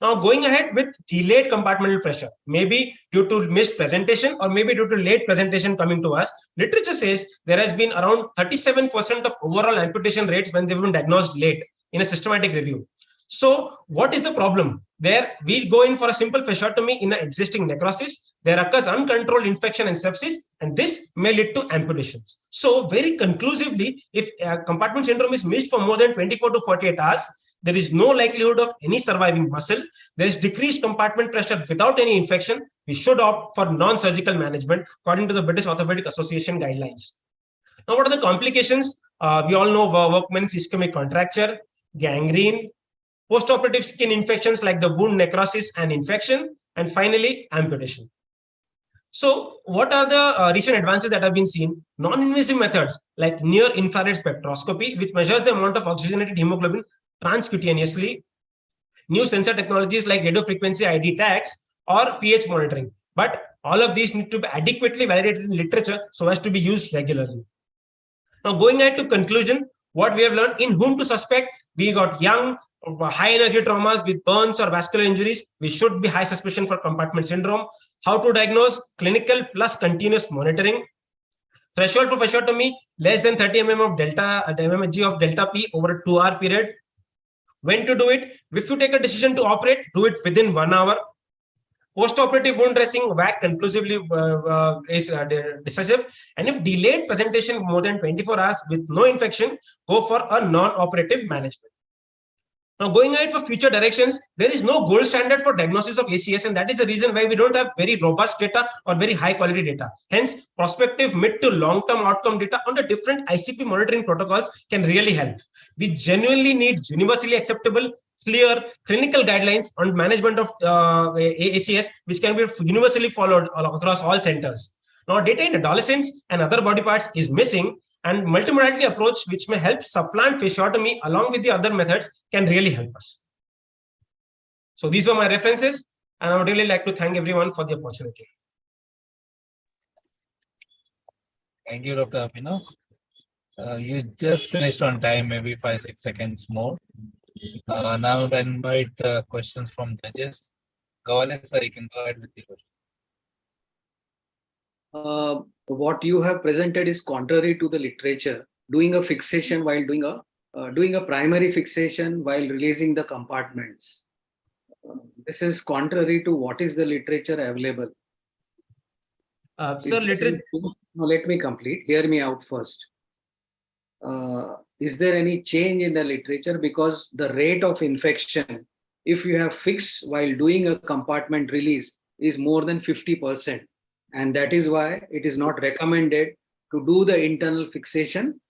Now, going ahead with delayed compartmental pressure, maybe due to missed presentation or maybe due to late presentation coming to us, literature says there has been around 37% of overall amputation rates when they've been diagnosed late in a systematic review. So what is the problem? There we go in for a simple fasciotomy in an existing necrosis. There occurs uncontrolled infection and sepsis, and this may lead to amputations. So very conclusively, if compartment syndrome is missed for more than 24 to 48 hours, there is no likelihood of any surviving muscle. There is decreased compartment pressure without any infection. We should opt for non-surgical management according to the British Orthopaedic Association guidelines. Now, what are the complications? We all know workman's ischemic contracture, gangrene, postoperative skin infections like the wound necrosis and infection, and finally, amputation. So what are the recent advances that have been seen? Non-invasive methods like near-infrared spectroscopy, which measures the amount of oxygenated hemoglobin transcutaneously, new sensor technologies like radiofrequency ID tags or pH monitoring. But all of these need to be adequately validated in literature so as to be used regularly. Now, going ahead to conclusion, what we have learned, in whom to suspect, we got young, high energy traumas with burns or vascular injuries, we should be high suspicion for compartment syndrome. How to diagnose? Clinical plus continuous monitoring. Threshold for fasciotomy, less than 30 mm of mmHg of delta P over a 2-hour period. When to do it? If you take a decision to operate, do it within 1 hour. Post-operative wound dressing, VAC conclusively is decisive. And if delayed presentation more than 24 hours with no infection, go for a non-operative management. Now, going ahead for future directions, there is no gold standard for diagnosis of ACS, and that is the reason why we don't have very robust data or very high quality data. Hence, prospective mid to long-term outcome data on the different ICP monitoring protocols can really help. We genuinely need universally acceptable, clear clinical guidelines on management of ACS, which can be universally followed across all centers. Now, data in adolescents and other body parts is missing, and multimodality approach, which may help supplant fasciotomy along with the other methods, can really help us. So these were my references, and I would really like to thank everyone for the opportunity. Thank you, Dr. Abhinav. You just finished on time, maybe 5-6 seconds more. Now I invite questions from judges. Go ahead, sir, you can go ahead with the question. What you have presented is contrary to the literature. Doing a fixation while doing a primary fixation while releasing the compartments. This is contrary to what is the literature available. Sir, literature. No, let me complete. Hear me out first. Is there any change in the literature? Because the rate of infection, if you have fixed while doing a compartment release, is more than 50%. And that is why it is not recommended to do the internal fixation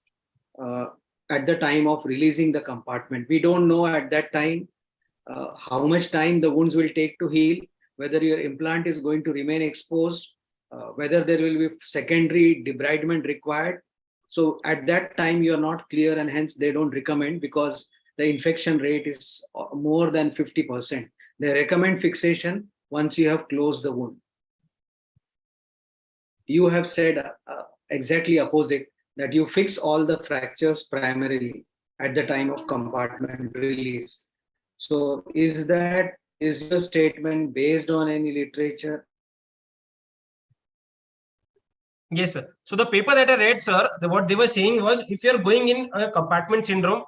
at the time of releasing the compartment. We don't know at that time how much time the wounds will take to heal, whether your implant is going to remain exposed, whether there will be secondary debridement required. So at that time, you are not clear, and hence they don't recommend, because the infection rate is more than 50%. They recommend fixation once you have closed the wound. You have said exactly opposite, that you fix all the fractures primarily at the time of compartment release. So is your statement based on any literature? Yes, sir. So the paper that I read, sir, what they were saying was, if you're going in a compartment syndrome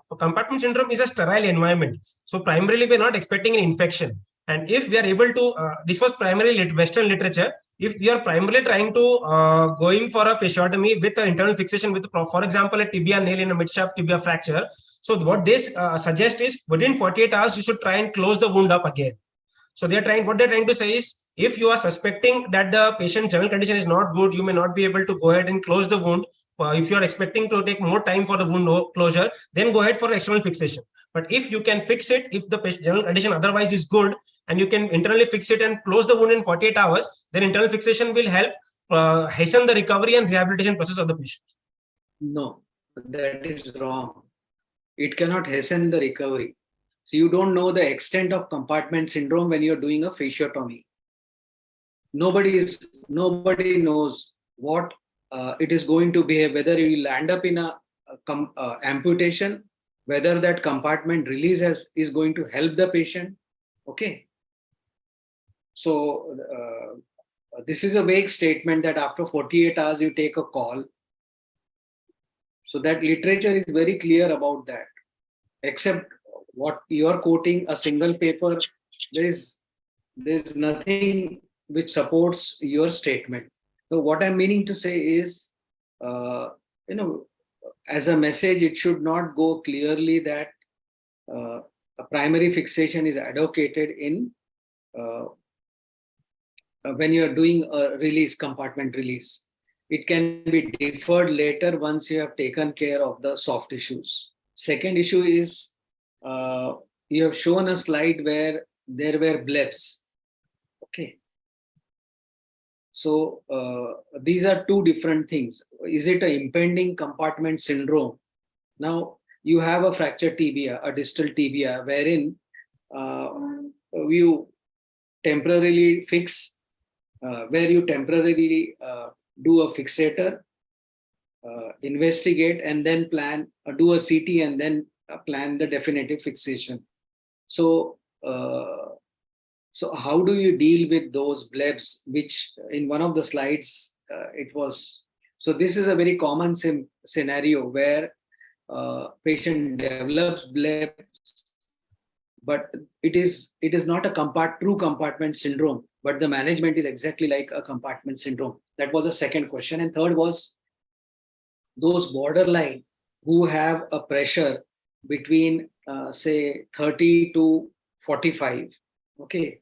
is a sterile environment. So primarily we're not expecting an infection. And if we are able to, this was primarily Western literature, if we are primarily trying to going for a fasciotomy with an internal fixation with, for example, a tibia nail in a mid-shaft tibia fracture. So what they suggest is within 48 hours, you should try and close the wound up again. So what they're trying to say is, if you are suspecting that the patient's general condition is not good, you may not be able to go ahead and close the wound. If you are expecting to take more time for the wound closure, then go ahead for external fixation. But if you can fix it, if the general condition otherwise is good, and you can internally fix it and close the wound in 48 hours, then internal fixation will help hasten the recovery and rehabilitation process of the patient. No, that is wrong. It cannot hasten the recovery. So you don't know the extent of compartment syndrome when you're doing a fasciotomy. Nobody knows what it is going to behave, whether you will land up in a amputation, whether that compartment release is going to help the patient. Okay. So this is a vague statement that after 48 hours you take a call. So that literature is very clear about that. Except what you are quoting, a single paper, there's nothing which supports your statement. So what I'm meaning to say is, as a message, it should not go clearly that a primary fixation is advocated in when you are doing a release, compartment release. It can be deferred later once you have taken care of the soft tissues. Second issue is, you have shown a slide where there were blebs. Okay. So these are two different things. Is it an impending compartment syndrome? Now you have a fractured tibia, a distal tibia, wherein you temporarily fix, where you temporarily do a fixator, investigate, and then plan, do a CT, and then plan the definitive fixation. So, so how do you deal with those blebs, which in one of the slides it was? So this is a very common scenario where patient develops blebs, but it is not a true compartment syndrome, but the management is exactly like a compartment syndrome. That was the second question. And third was those borderline who have a pressure between say 30 to 45. Okay.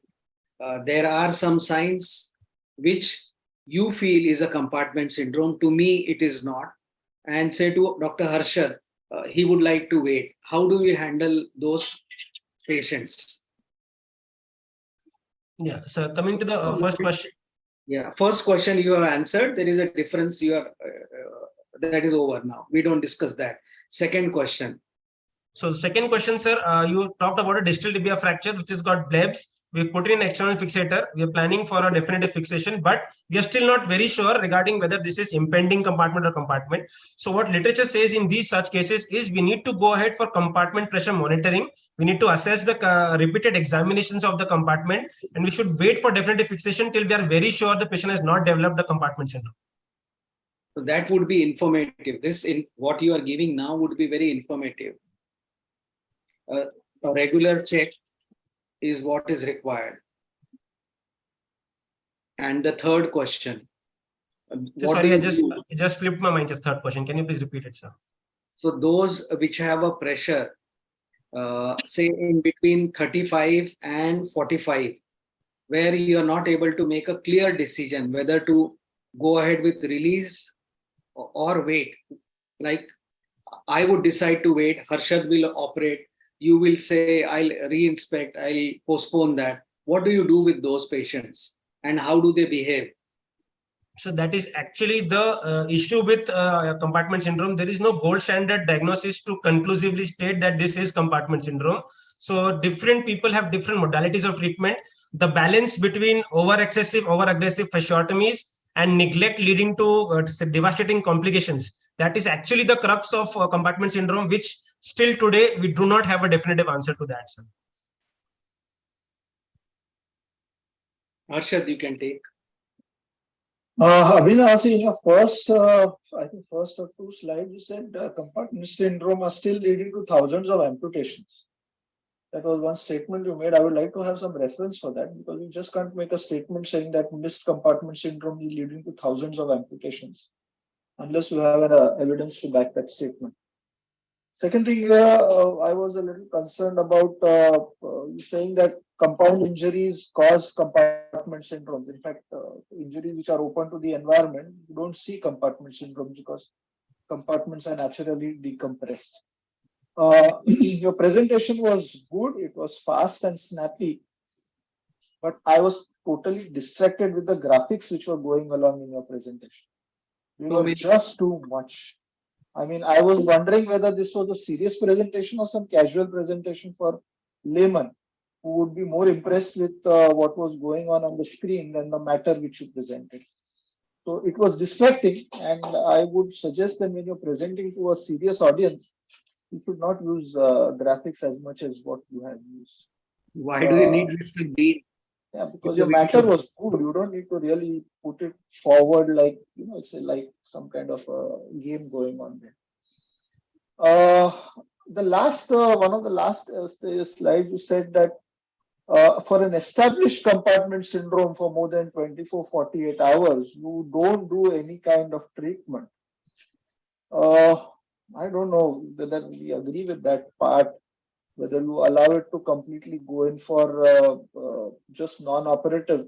There are some signs which you feel is a compartment syndrome. To me, it is not. And say to Dr. Harshad, he would like to wait. How do we handle those patients? Yeah. So coming to the first question. Yeah. First question you have answered. There is a difference. That is over now. We don't discuss that. Second question. So second question, sir, you talked about a distal tibia fracture, which has got blebs. We've put in an external fixator. We are planning for a definitive fixation, but we are still not very sure regarding whether this is impending compartment or compartment. So what literature says in these such cases is we need to go ahead for compartment pressure monitoring. We need to assess the repeated examinations of the compartment, and we should wait for definitive fixation till we are very sure the patient has not developed the compartment syndrome. So that would be informative. What you are giving now would be very informative. A regular check is what is required. And the third question. Sorry, I just slipped my mind. Just third question. Can you please repeat it, sir? So those which have a pressure, say in between 35 and 45, where you are not able to make a clear decision whether to go ahead with release or wait? Like I would decide to wait, Harshad will operate, you will say, I'll re-inspect, I'll postpone that. What do you do with those patients and how do they behave? So that is actually the issue with compartment syndrome. There is no gold standard diagnosis to conclusively state that this is compartment syndrome. So different people have different modalities of treatment. The balance between over-aggressive fasciotomies and neglect leading to devastating complications. That is actually the crux of compartment syndrome, which still today we do not have a definitive answer to that, sir. Harshad, you can take. Abhinav, in your first, I think first or two slides, you said compartment syndrome are still leading to thousands of amputations. That was one statement you made. I would like to have some reference for that because you just can't make a statement saying that missed compartment syndrome is leading to thousands of amputations unless you have evidence to back that statement. Second thing, I was a little concerned about you saying that compound injuries cause compartment syndrome. In fact, injuries which are open to the environment, you don't see compartment syndrome because compartments are naturally decompressed. Your presentation was good. It was fast and snappy, but I was totally distracted with the graphics which were going along in your presentation. They were just too much. I mean, I was wondering whether this was a serious presentation or some casual presentation for laymen who would be more impressed with what was going on the screen than the matter which you presented. So it was distracting, and I would suggest that when you're presenting to a serious audience, you should not use graphics as much as what you have used. Why do you need this to be? Yeah, because your matter was good. You don't need to really put it forward like, you know, it's like some kind of a game going on there. The last, one of the last slides, you said that for an established compartment syndrome for more than 24-48 hours, you don't do any kind of treatment. I don't know whether we agree with that part, whether you allow it to completely go in for just non-operative,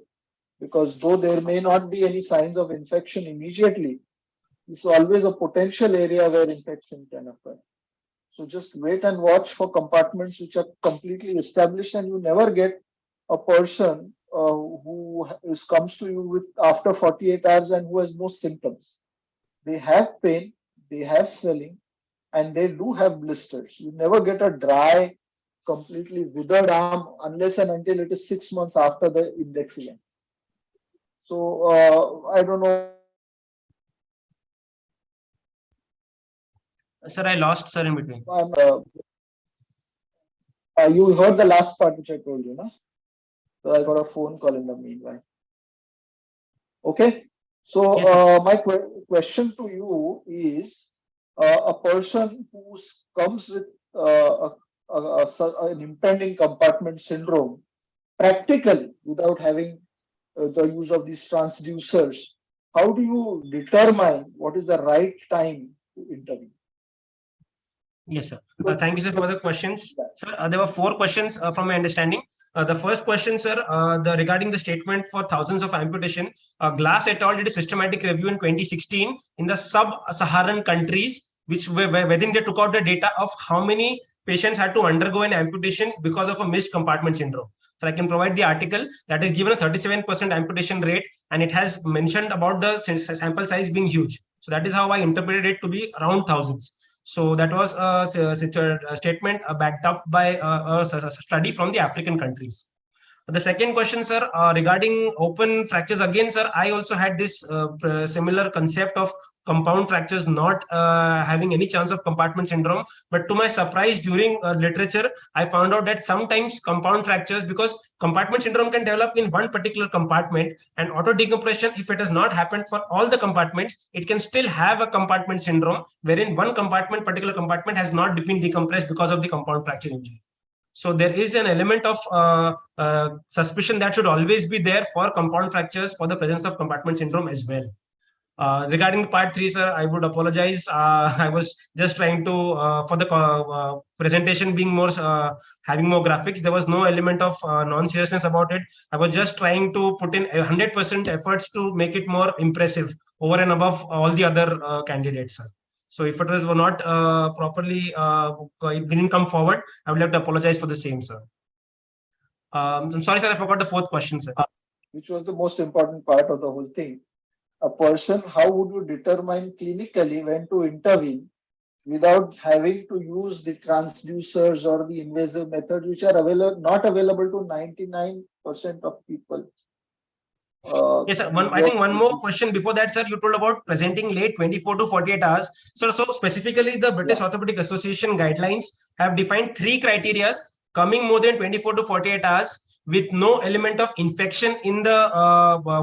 because though there may not be any signs of infection immediately, it's always a potential area where infection can occur. So just wait and watch for compartments which are completely established, and you never get a person who comes to you with after 48 hours and who has no symptoms. They have pain, they have swelling, and they do have blisters. You never get a dry, completely withered arm unless and until it is 6 months after the index event. So I don't know. Sir, I lost sir in between. You heard the last part which I told you, no? So I got a phone call in the meanwhile. Okay. So yes, my question to you is, a person who comes with an impending compartment syndrome, practically without having the use of these transducers, how do you determine what is the right time to intervene? Yes, sir. Thank you, sir, for the questions. Sir, there were 4 questions from my understanding. The first question, sir, regarding the statement for thousands of amputation. Glass et al. Did a systematic review in 2016 in the sub-Saharan countries, which within they took out the data of how many patients had to undergo an amputation because of a missed compartment syndrome. So I can provide the article that is given a 37% amputation rate, and it has mentioned about the sample size being huge. So that is how I interpreted it to be around thousands. So that was a statement backed up by a study from the African countries. The second question, sir, regarding open fractures, again, sir, I also had this similar concept of compound fractures not having any chance of compartment syndrome. But to my surprise, during literature, I found out that sometimes compound fractures, because compartment syndrome can develop in one particular compartment, and auto decompression, if it has not happened for all the compartments, it can still have a compartment syndrome wherein one particular compartment has not been decompressed because of the compound fracture injury. So there is an element of suspicion that should always be there for compound fractures for the presence of compartment syndrome as well. Regarding part 3, sir, I would apologize. I was just trying to, for the presentation being more, having more graphics, there was no element of non-seriousness about it. I was just trying to put in 100% efforts to make it more impressive over and above all the other candidates, sir. So if it was not properly, it didn't come forward, I would like to apologize for the same, sir. I'm sorry, sir, I forgot the fourth question, sir. Which was the most important part of the whole thing. A person, how would you determine clinically when to intervene without having to use the transducers or the invasive methods which are not available to 99% of people? Yes, sir. I think one more question before that, sir. You told about presenting late 24 to 48 hours. So specifically, the British Orthopaedic Association guidelines have defined 3 criteria: coming more than 24 to 48 hours, with no element of infection in the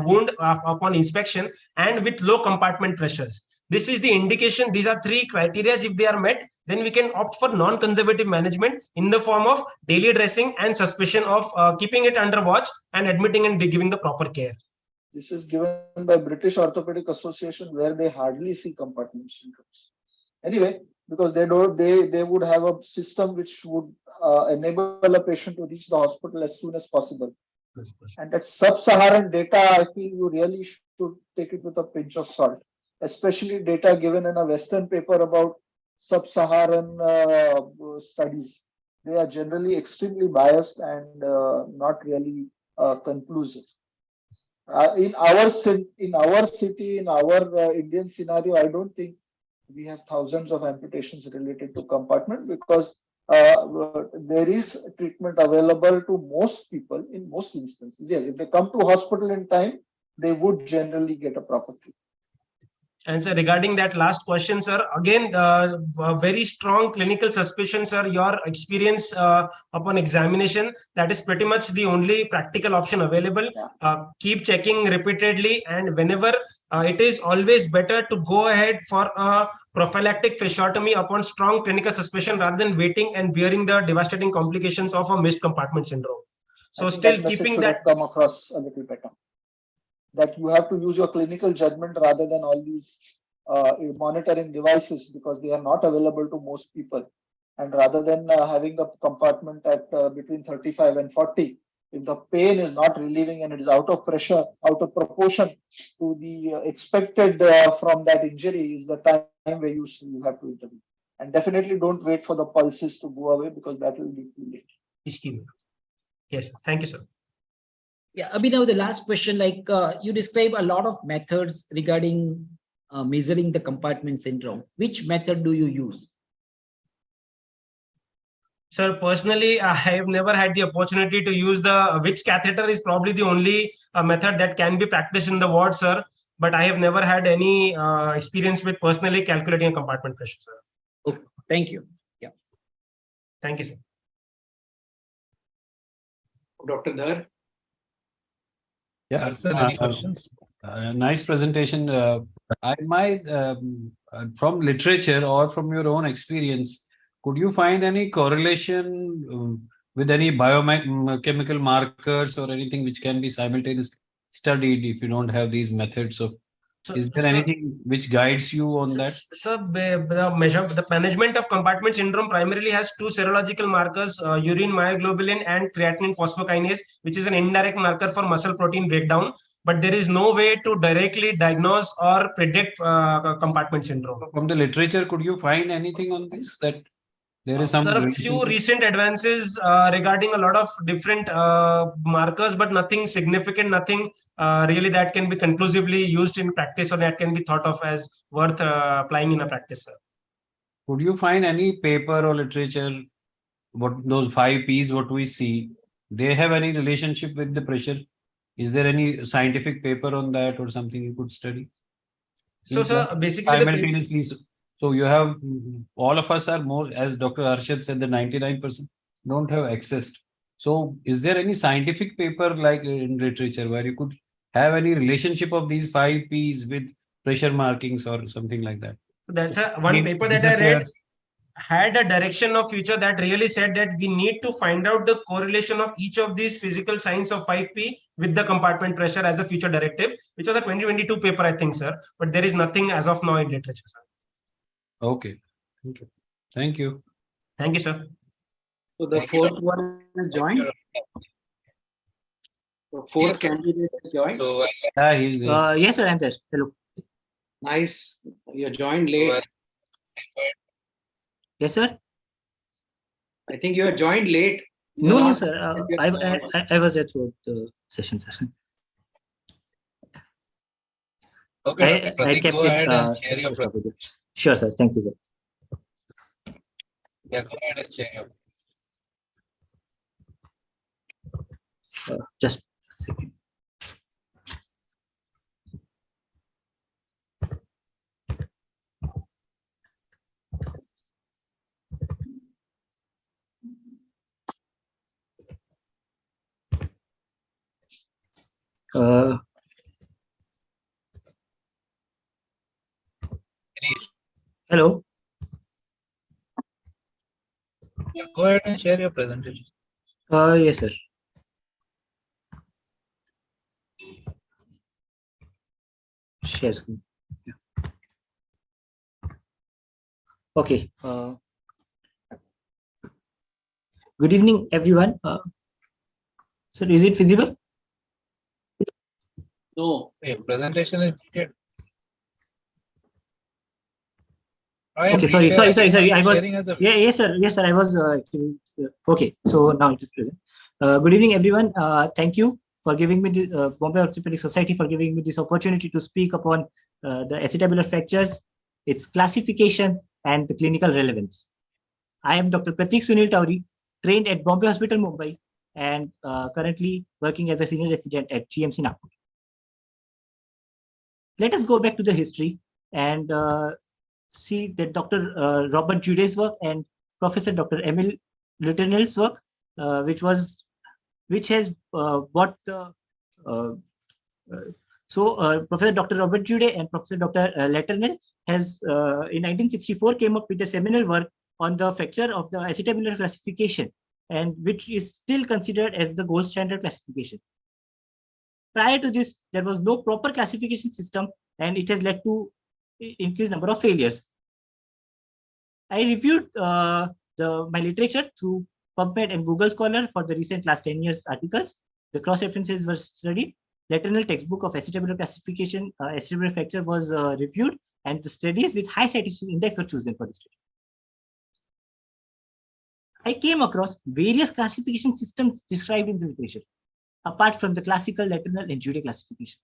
wound upon inspection, and with low compartment pressures. This is the indication. These are 3 criteria. If they are met, then we can opt for non-conservative management in the form of daily dressing and suspicion of keeping it under watch and admitting and giving the proper care. This is given by British Orthopaedic Association, where they hardly see compartment syndromes. Anyway, because they would have a system which would enable a patient to reach the hospital as soon as possible. And that sub-Saharan data, I feel you really should take it with a pinch of salt, especially data given in a Western paper about sub-Saharan studies. They are generally extremely biased and not really conclusive. In our city, in our Indian scenario, I don't think we have thousands of amputations related to compartment, because there is treatment available to most people in most instances. Yes, if they come to hospital in time, they would generally get a proper treatment. And sir, regarding that last question, sir, again, very strong clinical suspicion, sir. Your experience upon examination, that is pretty much the only practical option available. Keep checking repeatedly, and whenever it is always better to go ahead for a prophylactic fasciotomy upon strong clinical suspicion rather than waiting and bearing the devastating complications of a missed compartment syndrome. So still keeping that come across a little better, that you have to use your clinical judgment rather than all these monitoring devices, because they are not available to most people. And rather than having the compartment at between 35 and 40, if the pain is not relieving and it is out of pressure, out of proportion to the expected from that injury, is the time where you have to intervene. And definitely don't wait for the pulses to go away, because that will be too late. Yes, thank you, sir. Yeah, Abhinav, the last question, like you describe a lot of methods regarding measuring the compartment syndrome. Which method do you use? Sir, personally, I have never had the opportunity to use the Wicks catheter. Is probably the only method that can be practiced in the ward, sir. But I have never had any experience with personally calculating a compartment pressure, sir. Okay, thank you. Yeah. Thank you, sir. Dr. Dhar? Yeah, Sir, any questions? Nice presentation. I might, from literature or from your own experience, could you find any correlation with any biochemical markers or anything which can be simultaneously studied if you don't have these methods of? Is there anything which guides you on that? Sir, the management of compartment syndrome primarily has 2 serological markers, urine myoglobulin and creatinine phosphokinase, which is an indirect marker for muscle protein breakdown. But there is no way to directly diagnose or predict compartment syndrome. From the literature, could you find anything on this, that there is some? There are a few recent advances regarding a lot of different markers, but nothing significant, nothing really that can be conclusively used in practice or that can be thought of as worth applying in a practice, sir. Could you find any paper or literature, what those 5 Ps, what we see, they have any relationship with the pressure? Is there any scientific paper on that or something you could study? So, sir, basically simultaneously. So you have, all of us are more, as Dr. Arshad said, the 99% don't have access. So is there any scientific paper like in literature where you could have any relationship of these 5 Ps with pressure markings or something like that? That's one paper that I read had a direction of future that really said that we need to find out the correlation of each of these physical signs of 5P with the compartment pressure as a future directive, which was a 2022 paper, I think, sir. But there is nothing as of now in literature, sir. Okay. Thank you. Thank you. Thank you, sir. So the fourth one is joined. The fourth candidate is joined. So, He's there. Yes, sir, I'm there. Hello. Nice. You joined late. Yes, sir. I think you are joined late. No, Not- sir. I was there throughout the session, sir. okay, I Pratik, kept go ahead it. and share your presentation. Sure, sir. Thank you, sir. Yeah, go ahead and share your. Just a second. Hello. Yeah, go ahead and share your presentation. Yes, sir. Share screen. Yeah. Okay. Good evening, everyone. So, is it visible? No. Yeah, presentation is needed. Okay, sorry. I was sharing as a yes, sir. I was okay. So now it is present. Good evening, everyone. Thank you for giving me the Bombay Orthopaedic Society for giving me this opportunity to speak upon the acetabular fractures, its classifications, and the clinical relevance. I am Dr. Pratik Sunil Tawri, trained at Bombay Hospital, Mumbai, and currently working as a senior resident at GMC Nagpur. Let us go back to the history and see that Dr. Robert Jude's work and Professor Dr. Emil Luternel's work, which has brought the Professor Dr. Robert Jude and Professor Dr. Luternel has in 1964 came up with a seminal work on the fracture of the acetabular classification, and which is still considered as the gold standard classification. Prior to this, there was no proper classification system, and it has led to increased number of failures. I reviewed my literature through PubMed and Google Scholar for the recent last 10 years articles. The cross-references were studied. Lateral textbook of acetabular classification, acetabular fracture was reviewed, and the studies with high citation index were chosen for the study. I came across various classification systems described in the literature, apart from the classical lateral and Jude classification.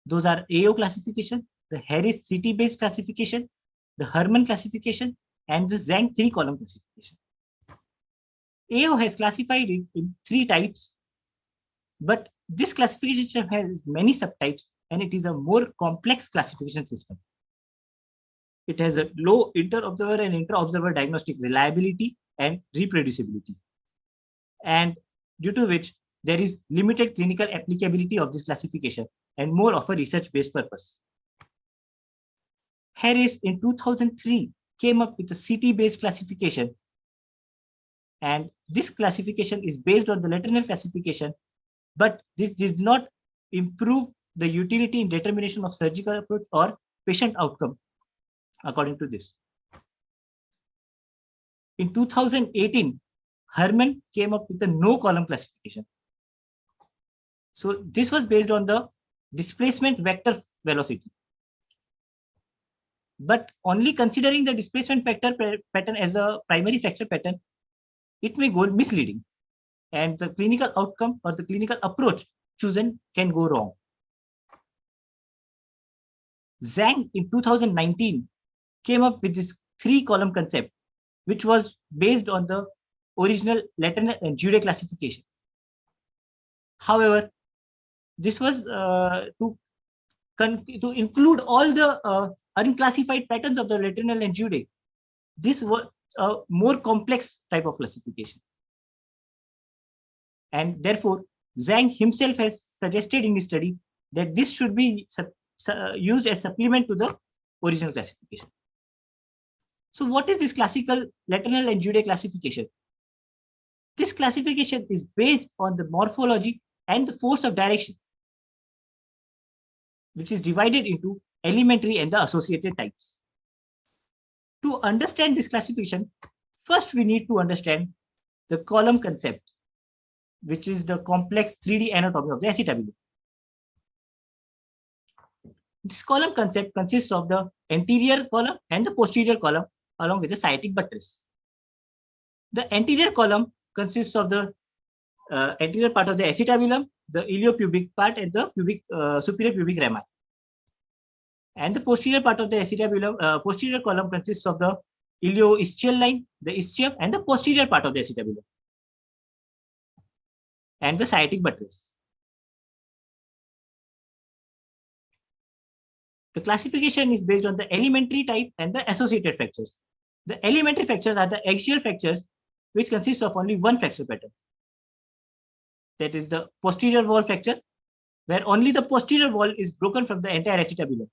Those are AO classification, the Harris CT-based classification, the Herman classification, and the Zhang 3-column classification. AO has classified it in 3 types, but this classification has many subtypes, and it is a more complex classification system. It has a low inter-observer and intra-observer diagnostic reliability and reproducibility, and due to which there is limited clinical applicability of this classification and more of a research-based purpose. Harris in 2003 came up with a CT-based classification, and this classification is based on the lateral classification, but this did not improve the utility in determination of surgical approach or patient outcome according to this. In 2018, Herman came up with a no-column classification. So this was based on the displacement vector velocity, but only considering the displacement vector pattern as a primary fracture pattern, it may go misleading, and the clinical outcome or the clinical approach chosen can go wrong. Zhang in 2019 came up with this 3-column concept, which was based on the original lateral and Jude classification. However, this was to include all the unclassified patterns of the lateral and Jude. This was a more complex type of classification. And therefore, Zhang himself has suggested in his study that this should be used as supplement to the original classification. So what is this classical lateral and Jude classification? This classification is based on the morphology and the force of direction, which is divided into elementary and the associated types. To understand this classification, first we need to understand the column concept, which is the complex 3D anatomy of the acetabulum. This column concept consists of the anterior column and the posterior column along with the sciatic buttress. The anterior column consists of the anterior part of the acetabulum, the iliopubic part, and the superior pubic rami. And the posterior part of the acetabulum, posterior column consists of the ilioischial line, the ischium, and the posterior part of the acetabulum, and the sciatic buttress. The classification is based on the elementary type and the associated fractures. The elementary fractures are the axial fractures, which consists of only one fracture pattern. That is the posterior wall fracture, where only the posterior wall is broken from the entire acetabulum.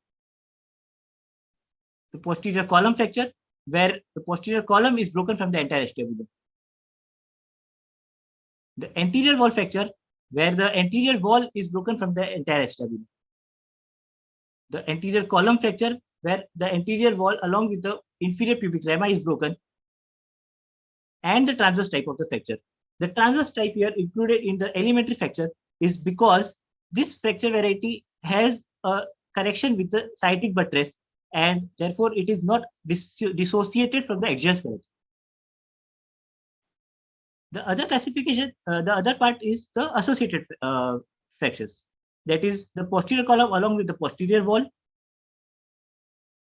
The posterior column fracture, where the posterior column is broken from the entire acetabulum. The anterior wall fracture, where the anterior wall is broken from the entire acetabulum. The anterior column fracture, where the anterior wall along with the inferior pubic rami is broken, and the transverse type of the fracture. The transverse type here included in the elementary fracture is because this fracture variety has a connection with the sciatic buttress, and therefore it is not dissociated from the axial skeleton. The other classification, the other part is the associated fractures. That is the posterior column along with the posterior wall,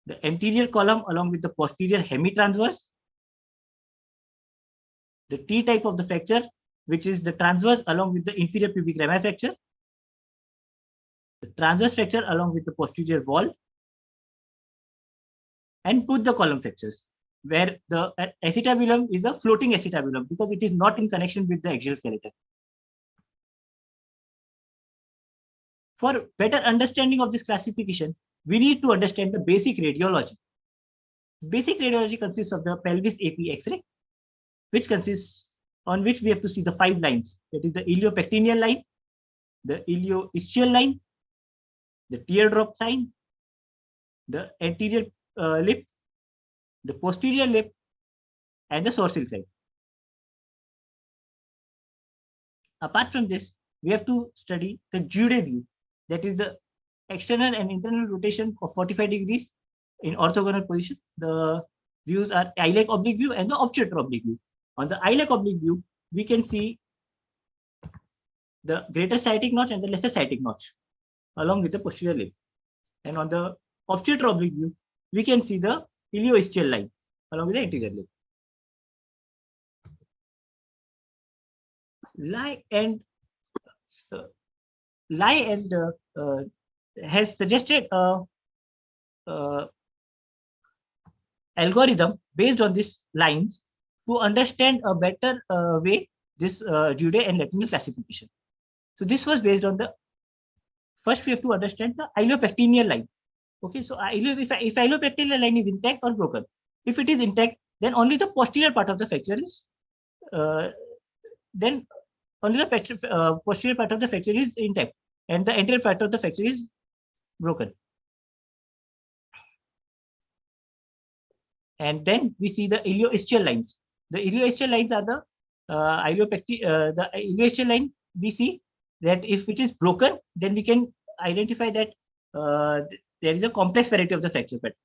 the anterior column along with the posterior hemitransverse, the T type of the fracture, which is the transverse along with the inferior pubic rami fracture, the transverse fracture along with the posterior wall, and both the column fractures, where the acetabulum is a floating acetabulum because it is not in connection with the axial skeleton. For better understanding of this classification, we need to understand the basic radiology. Basic radiology consists of the pelvis AP X-ray, which consists on which we have to see the 5 lines. That is the iliopectineal line, the ilioischial line, the teardrop sign, the anterior lip, the posterior lip, and the sourcil side. Apart from this, we have to study the Jude view, that is the external and internal rotation of 45 degrees in orthogonal position. The views are iliac oblique view and the obturator oblique view. On the iliac oblique view, we can see the greater sciatic notch and the lesser sciatic notch along with the posterior lip. And on the obturator oblique view, we can see the ilioischial line along with the anterior lip. Lie has suggested algorithm based on these lines to understand a better way this Jude and lateral classification. So this was based on the, first we have to understand the iliopectineal line. Okay, so if iliopectineal line is intact or broken, if it is intact, then only the posterior part of the fracture is, then only the posterior part of the fracture is intact, and the anterior part of the fracture is broken. And then we see the ilioischial lines. The ilioischial lines are the the ilioischial line. We see that if it is broken, then we can identify that there is a complex variety of the fracture pattern.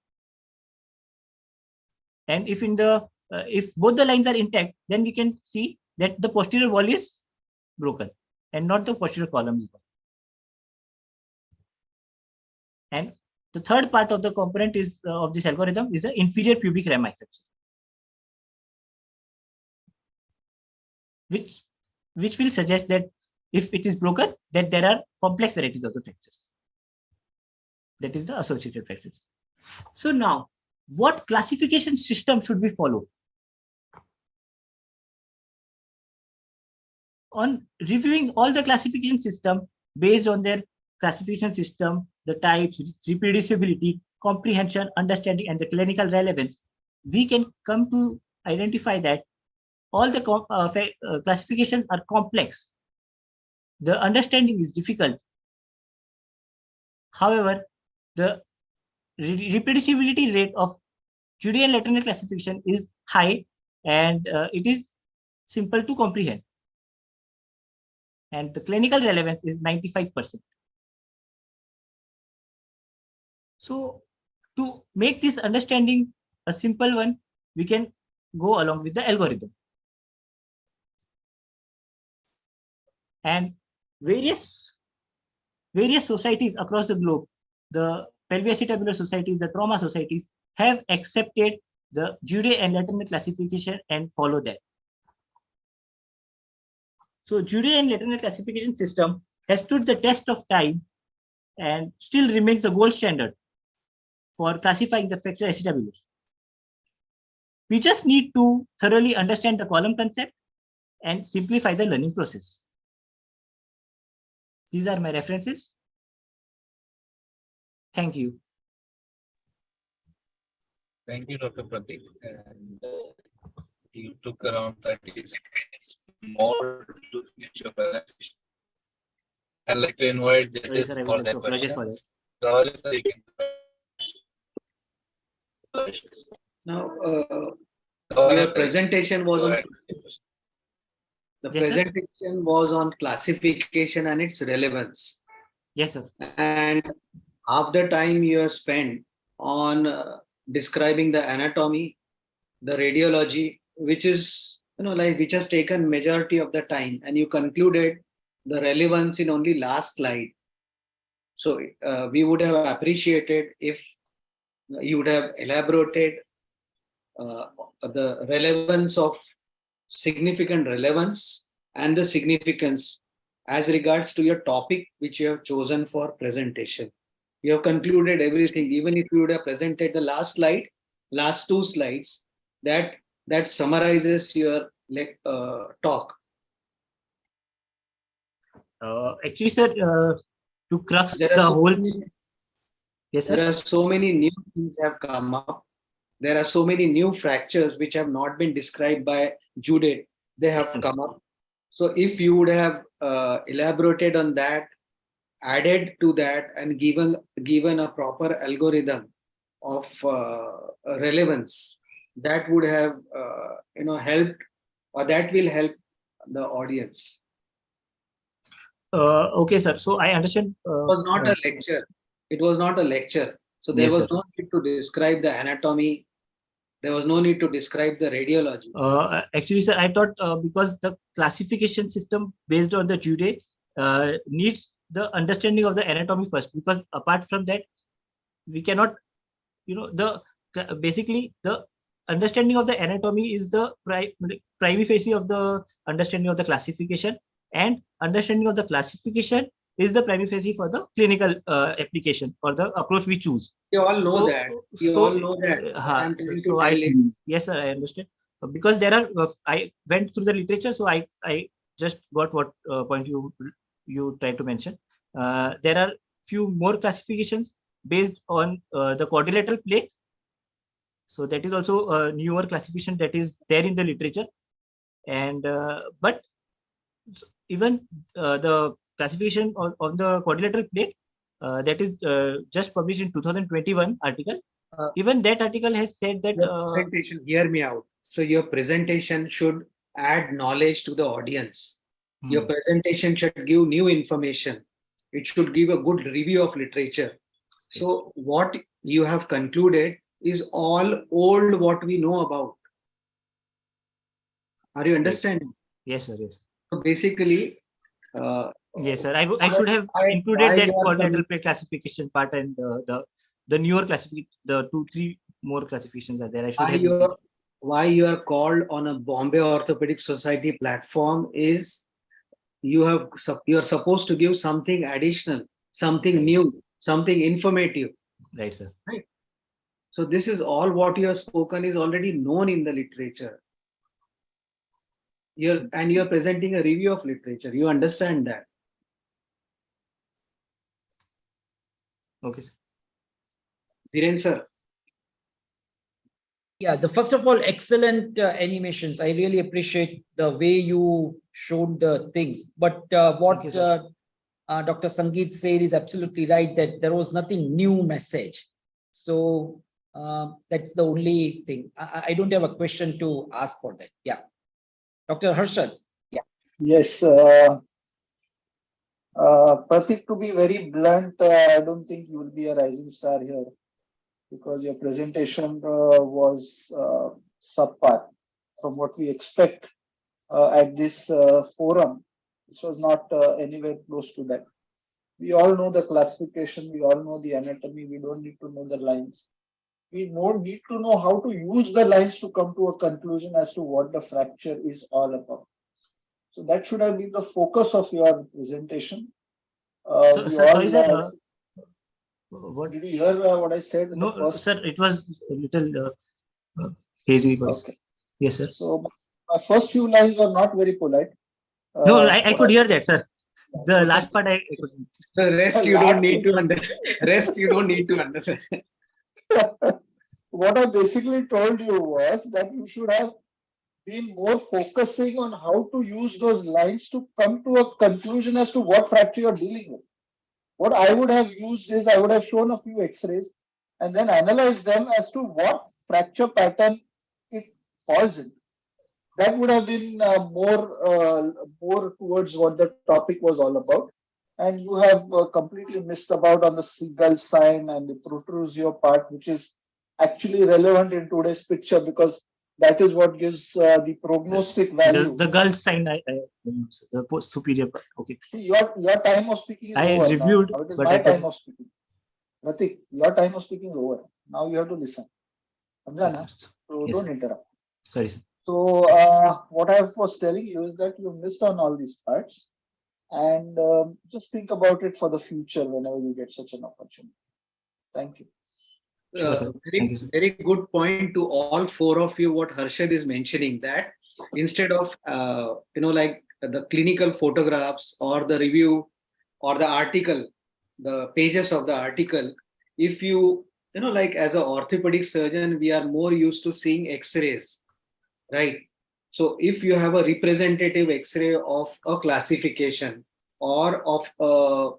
And if in the if both the lines are intact, then we can see that the posterior wall is broken and not the posterior column is broken. And the third part of the component is of this algorithm is the inferior pubic rami fracture, which will suggest that if it is broken, that there are complex varieties of the fractures. That is the associated fractures. So now, what classification system should we follow? On reviewing all the classification system based on their classification system, the types, reproducibility, comprehension, understanding, and the clinical relevance, we can come to identify that all the classifications are complex. the understanding is difficult. However, the reproducibility rate of Judean lateral classification is high, and it is simple to comprehend. And the clinical relevance is 95%. So to make this understanding a simple one, we can go along with the algorithm. And various societies across the globe, the pelviacetabular societies, the trauma societies, have accepted the Jude and Latourneau classification and follow that. So Jude and Latourneau classification system has stood the test of time and still remains the gold standard for classifying the fracture acetabular. We just need to thoroughly understand the column concept and simplify the learning process. These are my references. Thank you. Thank you, Dr. Pratik. And you took around 30 seconds more to finish your presentation. I'd like to invite judges for their questions. Tawri, sir, you can. Now, your presentation was on presentation was on classification and its relevance. Yes, sir. And half the time you have spent on describing the anatomy, the radiology, which is, which has taken majority of the time, and you concluded the relevance in only last slide. So we would have appreciated if you would have elaborated the relevance of significant relevance and the significance as regards to your topic which you have chosen for presentation. You have concluded everything. Even if you would have presented the last two slides, that summarizes your talk. Actually, sir, to crux the whole. Yes, sir. There are so many new things have come up. There are so many new fractures which have not been described by Jude. They have come up. So if you would have elaborated on that, added to that, and given a proper algorithm of relevance, that would have helped, or that will help the audience. Okay, sir. So I understand. It was not a lecture. It was not a lecture. So there was no need to describe the anatomy. There was no need to describe the radiology. Actually, sir, I thought because the classification system based on the Jude needs the understanding of the anatomy first, because apart from that, we cannot, basically the understanding of the anatomy is the prima facie of the understanding of the classification, and understanding of the classification is the prima facie for the clinical application or the approach we choose. You all know that. You all know that. Yes, sir, I understand. Because there are, I went through the literature, so I just got what point you tried to mention. There are few more classifications based on the quadrilateral plate. So that is also a newer classification that is there in the literature. And but even the classification on the quadrilateral plate that is just published in 2021 article. Even that article has said that presentation, hear me out. So your presentation should add knowledge to the audience. Your presentation should give new information. It should give a good review of literature. So what you have concluded is all old what we know about. Are you understanding? Yes, sir. Yes. So basically, yes, sir. I should have included that quadrilateral plate classification part, and the newer classification, the 2-3 more classifications are there. I should why you are called on a Bombay Orthopaedic Society platform is you are supposed to give something additional, something new, something informative. Right, sir. Right. So this is all what you have spoken is already known in the literature. You're presenting a review of literature. You understand that. Okay, sir. Dhiren sir. Yeah, first of all, excellent animations. I really appreciate the way you showed the things. But what Dr. Sangeet said is absolutely right, that there was nothing new message. So that's the only thing. I don't have a question to ask for that. Yeah. Dr. Harshad. Yeah. Yes. Pratik, to be very blunt, I don't think you will be a rising star here because your presentation was subpar from what we expect at this forum. This was not anywhere close to that. We all know the classification, we all know the anatomy, we don't need to know the lines. We don't need to know how to use the lines to come to a conclusion as to what the fracture is all about. So that should have been the focus of your presentation. Sorry, sir. What did you hear what I said? No, sir, it was a little hazy voice. Okay. Yes, sir. So my first few lines were not very polite. No, I could hear that, sir. The last part I couldn't. The rest you don't need to understand. Rest you don't need to understand. What I basically told you was that you should have been more focusing on how to use those lines to come to a conclusion as to what fracture you're dealing with. What I would have used is I would have shown a few X-rays and then analyzed them as to what fracture pattern it falls in. That would have been more towards what the topic was all about. And you have completely missed about on the seagull sign and the protrusio part, which is actually relevant in today's picture because that is what gives the prognostic value. The gull sign, the post superior part. Okay. See, your time of speaking is over. Reviewed, now it is my time of speaking. Pratik, your time of speaking is over. Now you have to listen. Yes, so don't interrupt. Sorry, sir. So what I was telling you is that you missed on all these parts. And just think about it for the future whenever you get such an opportunity. Thank you. Sure, very good point to all four of you. What Harshad is mentioning, that instead of like the clinical photographs or the review or the article, the pages of the article, if you like as an orthopedic surgeon, we are more used to seeing X-rays, right? So if you have a representative X-ray of a classification or of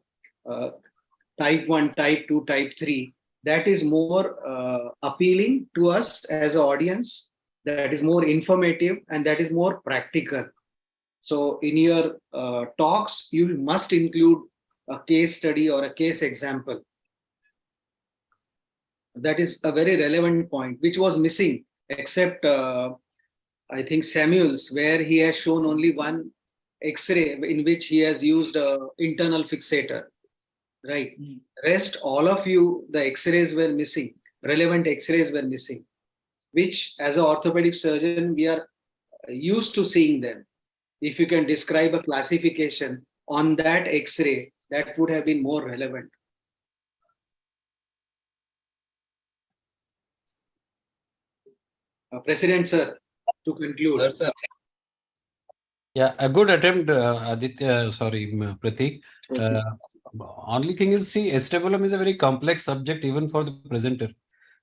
type 1, type 2, type 3, that is more appealing to us as an audience, that is more informative, and that is more practical. So in your talks, you must include a case study or a case example. That is a very relevant point, which was missing, except I think Samuel's, where he has shown only one X-ray in which he has used an internal fixator. Right. Rest, all of you, the X-rays were missing. Relevant X-rays were missing, which as an orthopedic surgeon, we are used to seeing them. If you can describe a classification on that X-ray, that would have been more relevant. President, sir, to conclude. Yes, sir. Yeah, a good attempt, Aditya, sorry, Pratik. Only thing is, see, acetabulum is a very complex subject even for the presenter.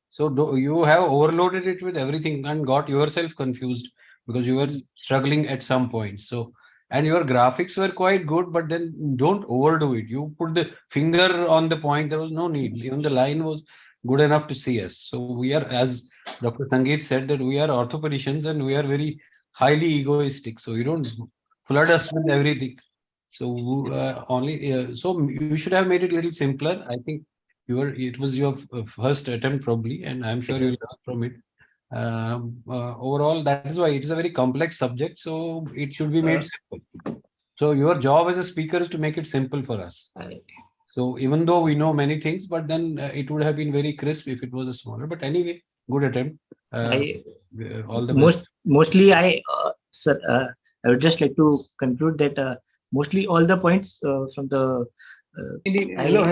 So you have overloaded it with everything and got yourself confused because you were struggling at some point. So, and your graphics were quite good, but then don't overdo it. You put the finger on the point. There was no need. Even the line was good enough to see us. So we are, as Dr. Sangeet said, that we are orthopedicians and we are very highly egoistic. So you don't flood us with everything. So so you should have made it a little simpler. I think it was your first attempt probably, and I'm sure you'll learn from it. Overall, that is why it is a very complex subject, so it should be made simple. So your job as a speaker is to make it simple for us. So even though we know many things, but then it would have been very crisp if it was a smaller. But anyway, good attempt. All the best. Mostly, sir, I would just like to conclude that mostly all the points from the. Hello.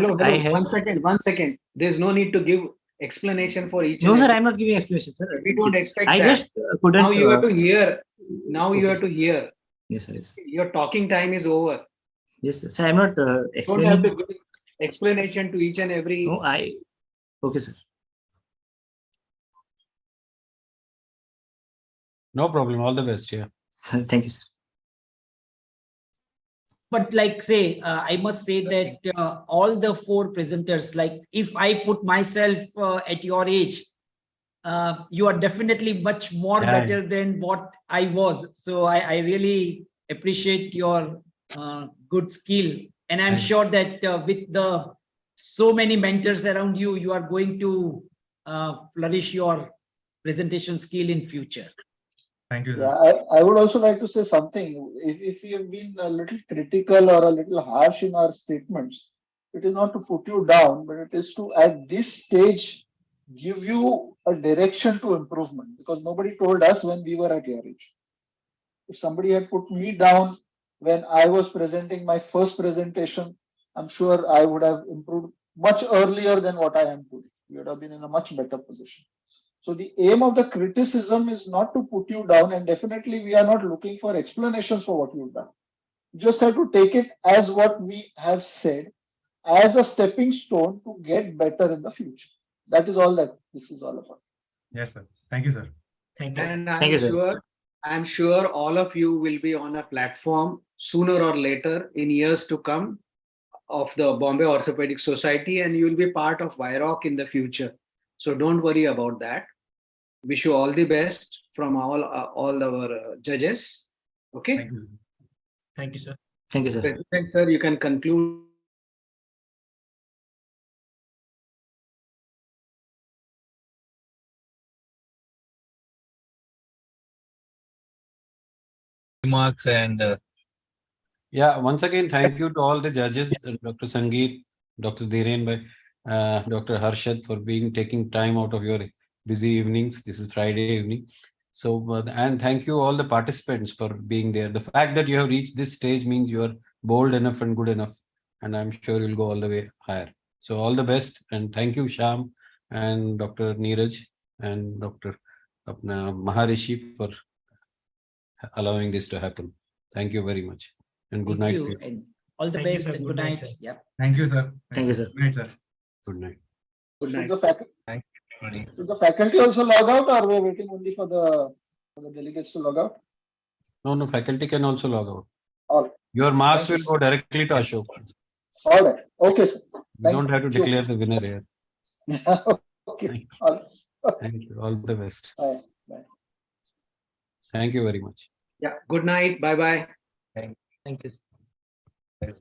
One second. There's no need to give explanation for each. No, sir, I'm not giving explanation, sir. We don't expect I that. Just couldn't. Now you have to hear. Now okay, you have to hear. Yes, sir. Yes. Your talking time is over. Yes, sir. So I'm not explaining. Don't have to give explanation to each and every. No, okay, sir. No problem. All the best. Yeah. Thank you, sir. But like say, I must say that all the four presenters, like if I put myself at your age, you are definitely much more better than what I was. So I really appreciate your good skill. And I'm sure that with the so many mentors around you, you are going to flourish your presentation skill in future. Thank you, sir. Yeah, I would also like to say something. If we have been a little critical or a little harsh in our statements, it is not to put you down, but it is to, at this stage, give you a direction to improvement, because nobody told us when we were at your age. If somebody had put me down when I was presenting my first presentation, I'm sure I would have improved much earlier than what I am today. We would have been in a much better position. So the aim of the criticism is not to put you down, and definitely we are not looking for explanations for what you've done. You just have to take it as what we have said, as a stepping stone to get better in the future. That is all that this is all about. Yes, sir. Thank you, sir. Thank you. And Thank you, sir. I'm sure all of you will be on a platform sooner or later in years to come of the Bombay Orthopedic Society, and you will be part of VIROC in the future. So don't worry about that. Wish you all the best from all our judges. Okay. Thank you, sir. Thank you, sir. Thank you, sir. President, sir, you can conclude. Remarks and Yeah, once again, thank you to all the judges, Dr. Sangeet, Dr. Dhiren Bhai, Dr. Harshad, for taking time out of your busy evenings. This is Friday evening. So, and thank you all the participants for being there. The fact that you have reached this stage means you are bold enough and good enough, and I'm sure you'll go all the way higher. So all the best, and thank you, Shyam and Dr. Neeraj and Dr. Maharishi for allowing this to happen. Thank you very much. And good Thank night. you, and all the Thank you, best. sir. And Good good night, night. sir. Yep. Thank you, sir. Thank you, sir. Good night, sir. Good night. Good night. Should the faculty also log out, or we're waiting only for the delegates to log out? No, faculty can also log out. All right. Your marks Thank will you. go directly to Ashok. All right. Okay, sir. You don't have to declare the winner here. Okay. Thank you. All right. Thank you. All the best. Bye. Bye. Thank you very much. Yeah. Good night. Bye bye. Thank you. Thanks.